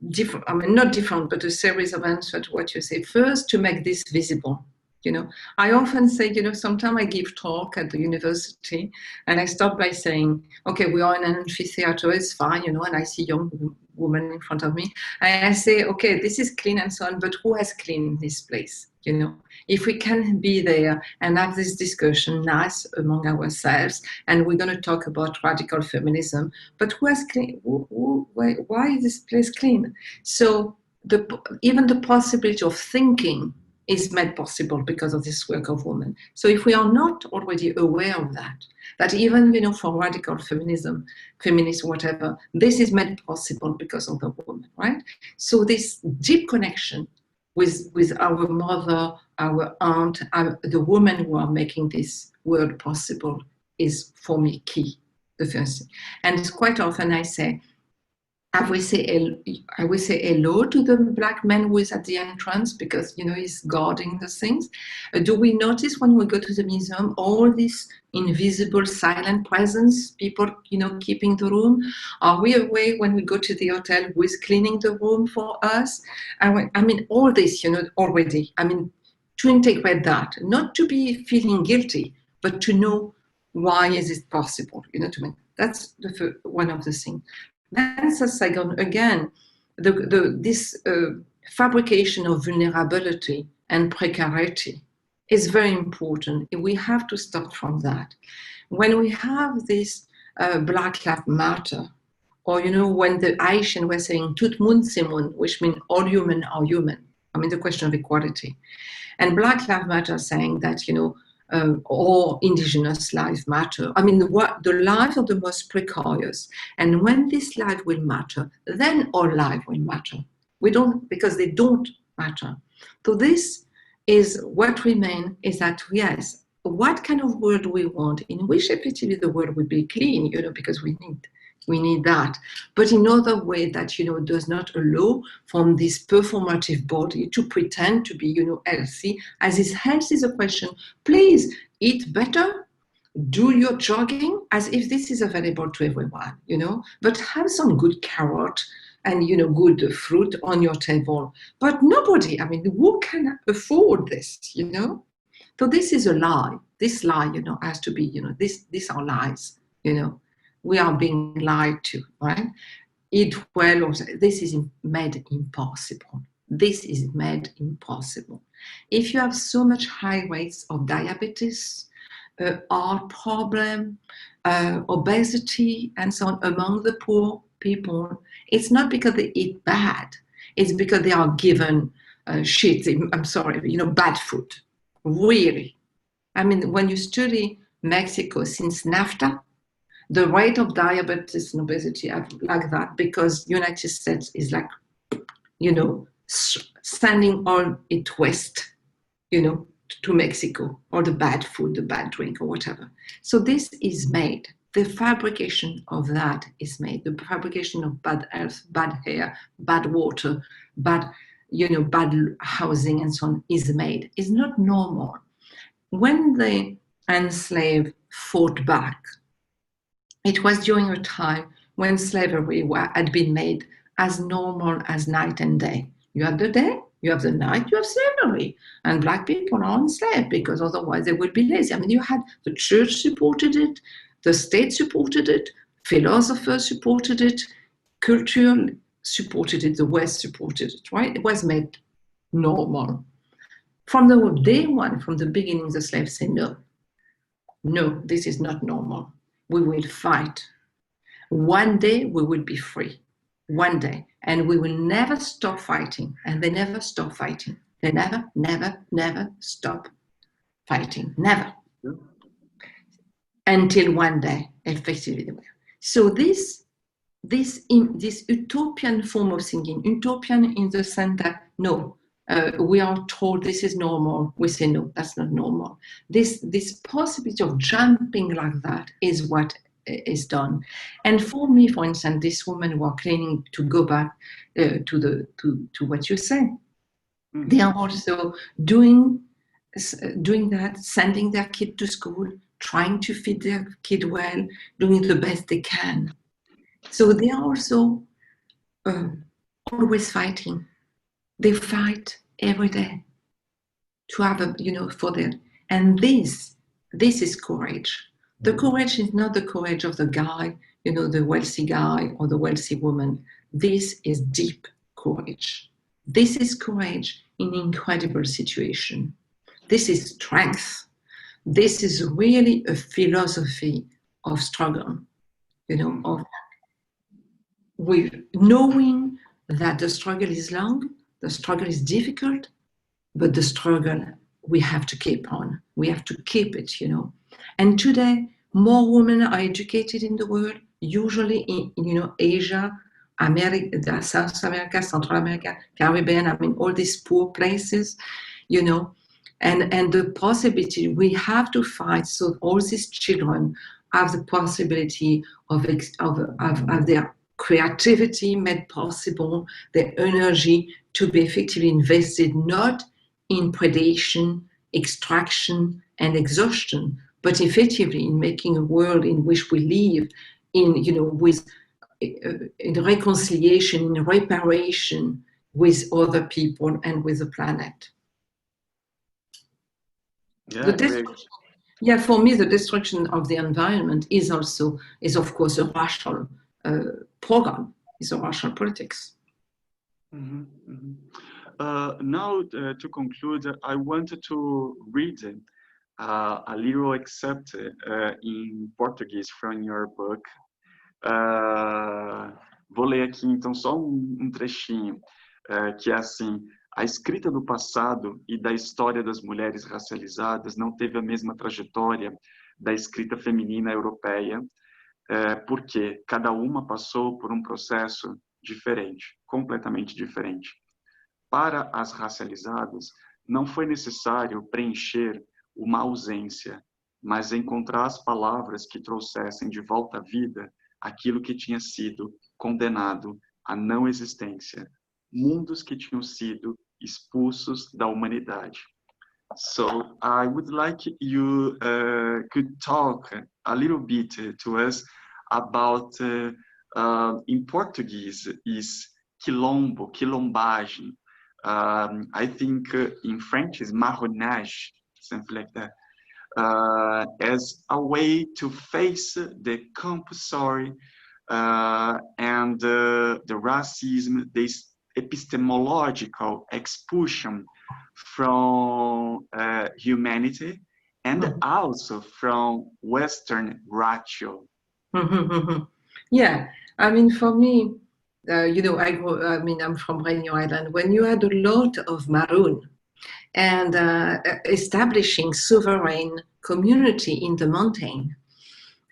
different, not different, but a series of answers to what you say. First, to make this visible. You know, I often say, you know, sometimes I give talk at the university and I start by saying, okay, we are in an amphitheater, it's fine, you know, and I see young women in front of me. And I say, okay, this is clean and so on, but who has cleaned this place? You know, if we can be there and have this discussion nice among ourselves, and we're going to talk about radical feminism, but who has clean? Why is this place clean? So even the possibility of thinking is made possible because of this work of women. So if we are not already aware of that even, you know, for radical feminism, feminist, whatever, this is made possible because of the woman, right? So this deep connection with our mother, our aunt, the women who are making this world possible is, for me, key, the first thing. And quite often I will say hello to the black man who is at the entrance because, you know, he's guarding the things. Do we notice when we go to the museum all this invisible silent presence, people, you know, keeping the room? Are we aware when we go to the hotel who is cleaning the room for us? I mean, all this, you know, already. I mean, to integrate that, not to be feeling guilty, but to know why is it possible, you know, to me. That's one of the things. Then the second, again, this fabrication of vulnerability and precarity is very important. We have to start from that. When we have this Black Lives Matter, or, you know, when the Haitian were saying tout moun c'est moun, which means all human are human, I mean, the question of equality. And Black Lives Matter saying that, you know, or indigenous lives matter. I mean, the lives are the most precarious. And when this life will matter, then all life will matter. We don't, because they don't matter. So this is what remains is that, yes, what kind of world we want, in which effectively the world will be clean, you know, because we need that, but in other way that, you know, does not allow from this performative body to pretend to be, you know, healthy, as is health is a question. Please eat better, do your jogging, as if this is available to everyone, you know, but have some good carrot and, you know, good fruit on your table. But nobody, I mean, who can afford this, you know? So this is a lie. This lie, you know, has to be, you know, these are lies, you know. We are being lied to, right? Eat well, this is made impossible. This is made impossible. If you have so much high rates of diabetes, heart problem, obesity, and so on among the poor people, it's not because they eat bad. It's because they are given shit, I'm sorry, you know, bad food, really. I mean, when you study Mexico since NAFTA, the rate of diabetes and obesity like that, because United States is like, you know, sending all it west, you know, to Mexico, or the bad food, the bad drink, or whatever. So this is made. The fabrication of that is made. The fabrication of bad health, bad air, bad water, bad, you know, bad housing and so on is made. It's not normal. When the enslaved fought back, it was during a time when slavery had been made as normal as night and day. You have the day, you have the night, you have slavery. And Black people are enslaved because otherwise they would be lazy. I mean, you had the church supported it, the state supported it, philosophers supported it, culture supported it, the West supported it, right? It was made normal. From the day one, from the beginning, the slaves say, no, this is not normal. We will fight. One day we will be free. One day. And we will never stop fighting. And they never stop fighting. They never stop fighting. Never. Until one day, effectively, they will. So this utopian form of thinking, utopian in the sense that, no, we are told this is normal. We say, no, that's not normal. This possibility of jumping like that is what is done. And for me, for instance, this woman who are claiming to go back to what you say, they are also doing that, sending their kid to school, trying to feed their kid well, doing the best they can. So they are also always fighting. They fight every day to have a, you know, for them. And this is courage. The courage is not the courage of the guy, you know, the wealthy guy or the wealthy woman. This is deep courage. This is courage in incredible situation. This is strength. This is really a philosophy of struggle, you know, of with knowing that the struggle is long, the struggle is difficult, but the struggle we have to keep on. We have to keep it, you know. And today, more women are educated in the world, usually in, you know, Asia, America, South America, Central America, Caribbean, I mean, all these poor places, you know, and the possibility, we have to fight so all these children have the possibility of their creativity made possible, their energy to be effectively invested not in predation, extraction, and exhaustion, but effectively in making a world in which we live in, you know, with in reconciliation, in reparation with other people and with the planet. Yeah, for me, the destruction of the environment is of course a racial program, is a racial politics. Now, to conclude, I wanted to read a little excerpt in Portuguese from your book. Vou ler aqui, então, só trechinho, que é assim: a escrita do passado e da história das mulheres racializadas não teve a mesma trajetória da escrita feminina europeia, porque cada uma passou por um processo diferente, completamente diferente. Para as racializadas, não foi necessário preencher uma ausência, mas encontrar as palavras que trouxessem de volta à vida aquilo que tinha sido condenado à não existência, mundos que tinham sido expulsos da humanidade. So I would like you could talk a little bit to us about, in Portuguese, is quilombo, quilombagem. I think in French is marronnage, something like that, as a way to face the compulsory and the racism, this epistemological expulsion from humanity and also from Western ratio. Yeah, I mean, for me, I'm from Réunion Island, when you had a lot of Maroon and establishing sovereign community in the mountain.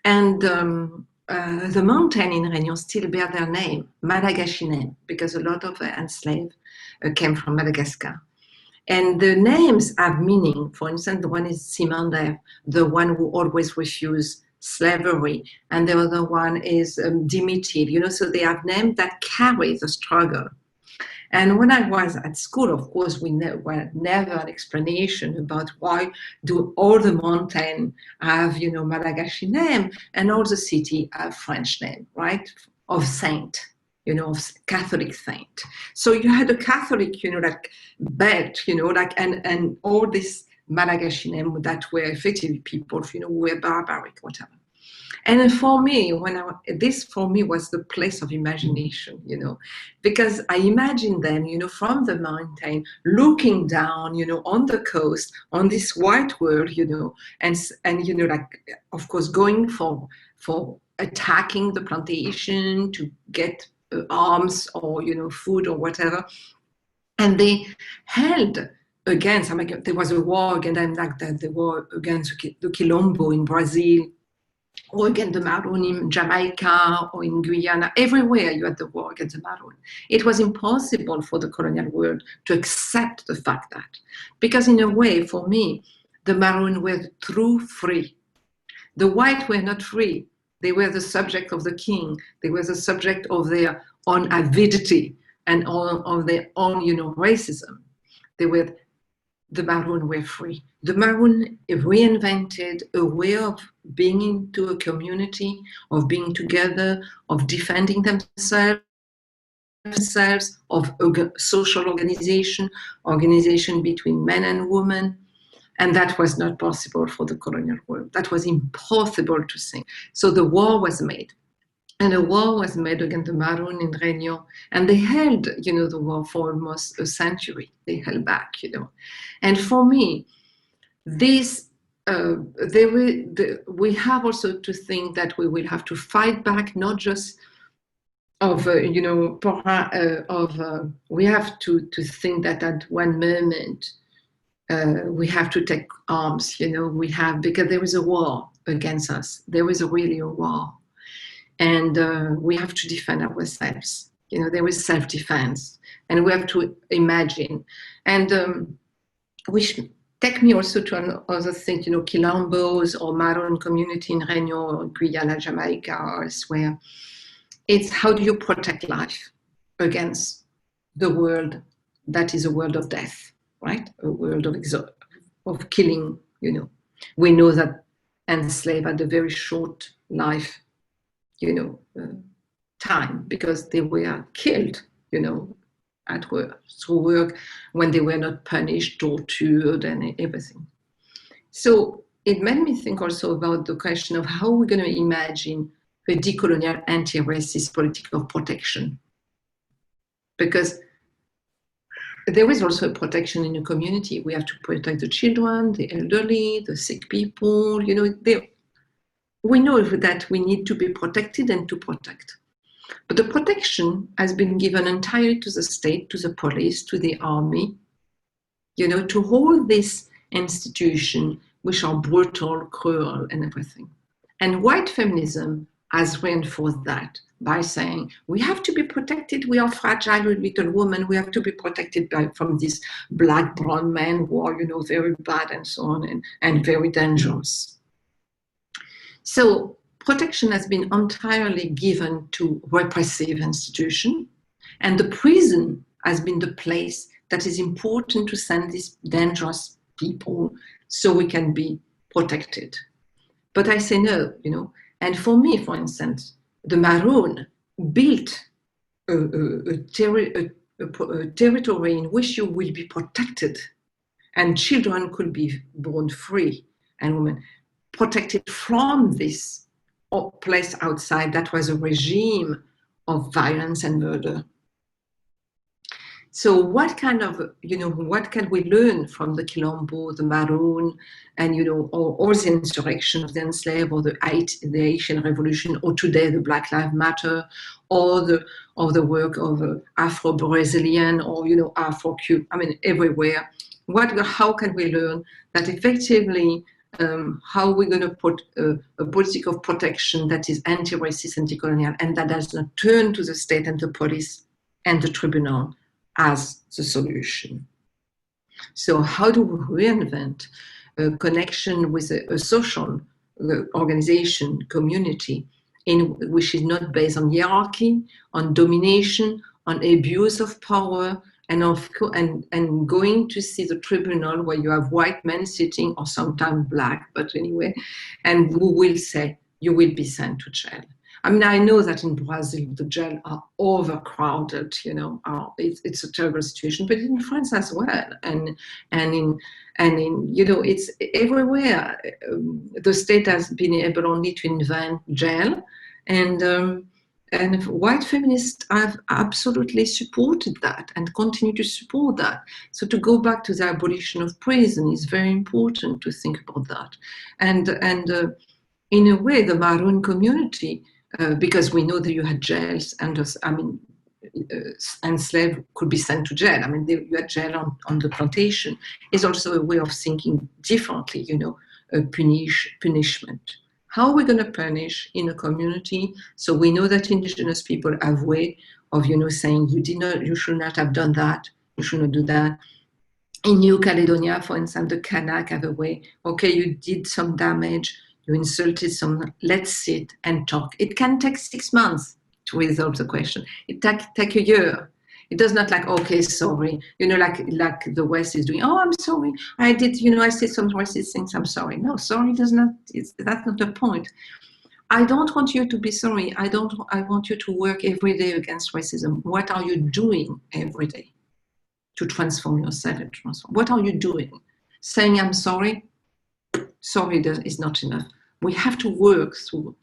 And the mountain in Réunion still bear their name, Malagasy name, because a lot of the enslaved came from Madagascar. And the names have meaning. For instance, the one is Simander, the one who always refused slavery, and the other one is Dimitil, so they have names that carry the struggle. And when I was at school, of course, we were never an explanation about why do all the mountain have, Malagasy name and all the city have French name, right? Of saint, of Catholic saint. So you had a Catholic, belt, and all this Malagasy name that were effectively people, who were barbaric, whatever. And for me, this for me was the place of imagination, because I imagined them, from the mountain, looking down, on the coast, on this white world, and of course, going for attacking the plantation to get arms or, food or whatever. And they held against, there was a war against them, like the war against the Quilombo in Brazil, or against the Maroon in Jamaica or in Guyana. Everywhere you had the war against the Maroon. It was impossible for the colonial world to accept the fact that, because in a way, for me, the Maroon were true free. The white were not free. They were the subject of the king. They were the subject of their own avidity and of their own, racism. The Maroon were free. The Maroon reinvented a way of being into a community, of being together, of defending themselves, of social organization between men and women. And that was not possible for the colonial world. That was impossible to think. So the war was made. And a war was made against the Maroon in Réunion, and they held, the war for almost a century. They held back, And for me, this we have also to think that we will have to fight back, not just of we have to think that at one moment we have to take arms, because there is a war against us. There is really a war. And we have to defend ourselves. There is self-defense, and we have to imagine. And which take me also to another thing, Quilombos or Maroon community in Réunion, Guyana, Jamaica, or elsewhere. It's how do you protect life against the world that is a world of death, right? A world of killing, We know that enslaved had a very short life, time, because they were killed, at work, through work, when they were not punished, tortured, and everything. So it made me think also about the question of how we're going to imagine a decolonial anti-racist political protection. Because there is also a protection in the community. We have to protect the children, the elderly, the sick people, we know that we need to be protected and to protect. But the protection has been given entirely to the state, to the police, to the army, to all these institutions which are brutal, cruel, and everything. And white feminism has reinforced that by saying, we have to be protected. We are fragile little women. We have to be protected from these black, brown men who are, very bad and so on, and very dangerous. So protection has been entirely given to repressive institutions, and the prison has been the place that is important to send these dangerous people so we can be protected. But I say no, and for me, for instance, the Maroon built a territory in which you will be protected, and children could be born free, and women protected from this place outside that was a regime of violence and murder. So what kind of, what can we learn from the Quilombo, the Maroon, and, or the insurrection of the enslaved, or the Haitian Revolution, or today the Black Lives Matter, or the work of Afro-Brazilian, or, Afro-Cuban, I mean, everywhere. How can we learn that effectively, how we're going to put a policy of protection that is anti-racist and decolonial, and that does not turn to the state and the police and the tribunal as the solution. So how do we reinvent a connection with a social organization, community, which is not based on hierarchy, on domination, on abuse of power, and going to see the tribunal where you have white men sitting, or sometimes black, but anyway, and who will say, you will be sent to jail. I mean, I know that in Brazil, the jails are overcrowded, it's a terrible situation, but in France as well. And in, it's everywhere. The state has been able only to invent jail, and white feminists have absolutely supported that and continue to support that. So to go back to the abolition of prison is very important to think about that. And in a way, the Maroon community, because we know that you had jails, and enslaved could be sent to jail. I mean, you had jail on the plantation. Is also a way of thinking differently, punishment. How are we going to punish in a community? So we know that indigenous people have a way of, saying, you should not have done that, you should not do that. In New Caledonia, for instance, the Kanak have a way, okay, you did some damage, you insulted someone, let's sit and talk. It can take 6 months to resolve the question. It take a year. It does not like, okay, sorry, like the West is doing, oh, I'm sorry, I did, I said some racist things, I'm sorry. No, sorry does not, that's not the point. I don't want you to be sorry. I want you to work every day against racism. What are you doing every day to transform yourself and transform? What are you doing? Saying I'm sorry? Sorry is not enough. We have to work through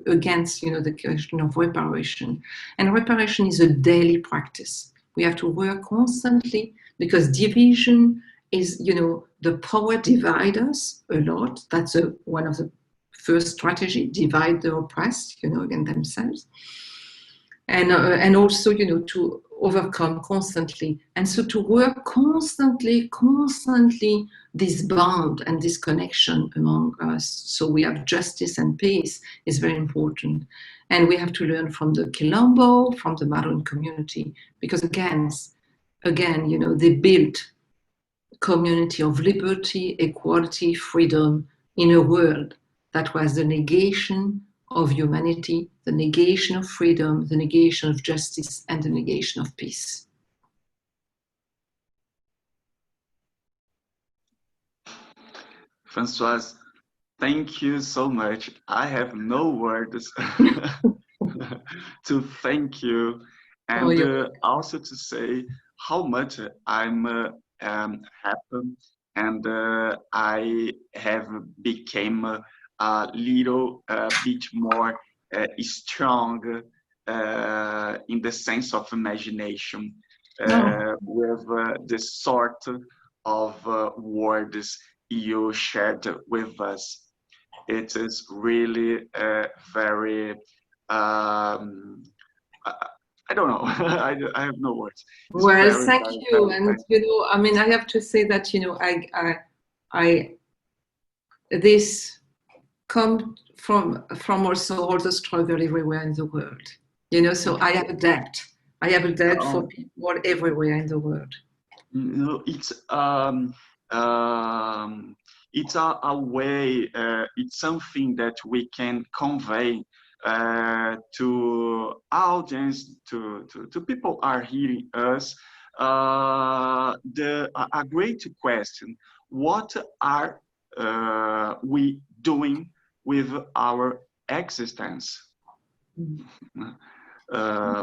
against the question of reparation. And reparation is a daily practice. We have to work constantly, because division is, the power divide us a lot. That's one of the first strategy, divide the oppressed, against themselves. And also, to overcome constantly. And so to work constantly, this bond and this connection among us, so we have justice and peace, is very important. And we have to learn from the Quilombo, from the Maroon community, because again, they built a community of liberty, equality, freedom in a world that was the negation of humanity, the negation of freedom, the negation of justice, and the negation of peace. Françoise, thank you so much. I have no words to thank you, and also to say how much I'm happy, and I have become a little bit more strong in the sense of imagination with the sort of words you shared with us. It is really very, I don't know, I have no words. It's well, very, thank very, you. very, and, I mean, I have to say that, this come from also all the struggle everywhere in the world, so I have a debt. I have a debt for people everywhere in the world. It's a way, it's something that we can convey to audience, to people are hearing us, a great question: what are we doing with our existence?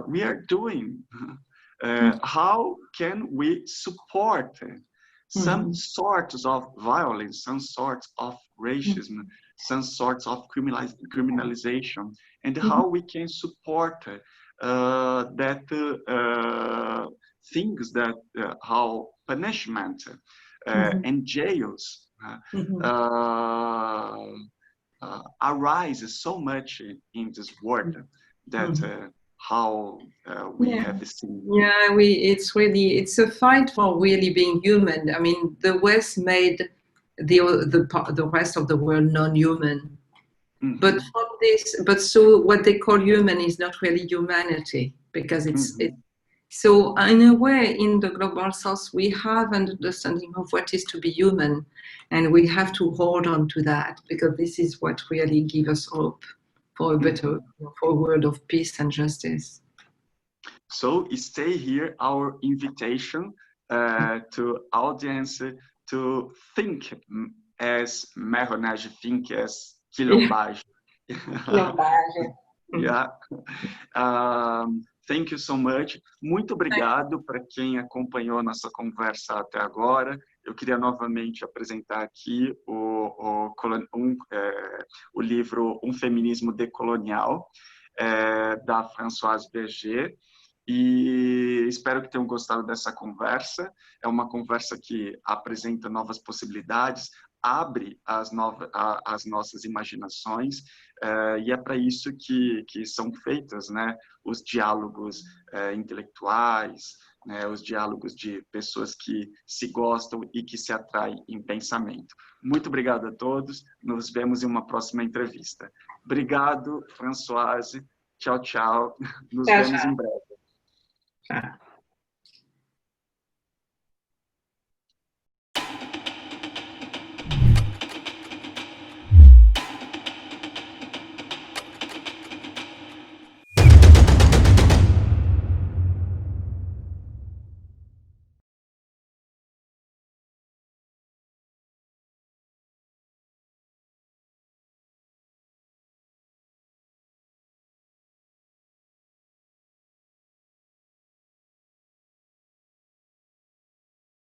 We are doing. How can we support some sorts of violence, some sorts of racism, some sorts of criminalization, and how we can support that things that how punishment and jails arise so much in this world that how we have seen. Yeah, it's a fight for really being human. I mean, the West made the rest of the world non-human. But from this, so what they call human is not really humanity, because it's so in a way, in the global south, we have an understanding of what is to be human, and we have to hold on to that, because this is what really gives us hope for a better, for a world of peace and justice. So stay here, our invitation to audience to think as Métissage, think as quilombage. Yeah. Thank you so much. Muito obrigado para quem acompanhou nossa conversa até agora. Eu queria novamente apresentar aqui o livro Feminismo Decolonial, da Françoise Vergès. E espero que tenham gostado dessa conversa. É uma conversa que apresenta novas possibilidades, abre as nossas imaginações, e é para isso que são feitas, né, os diálogos intelectuais, né, os diálogos de pessoas que se gostam e que se atraem em pensamento. Muito obrigado a todos. Nos vemos em uma próxima entrevista. Obrigado, Françoise. Tchau, tchau. Nos vemos em breve.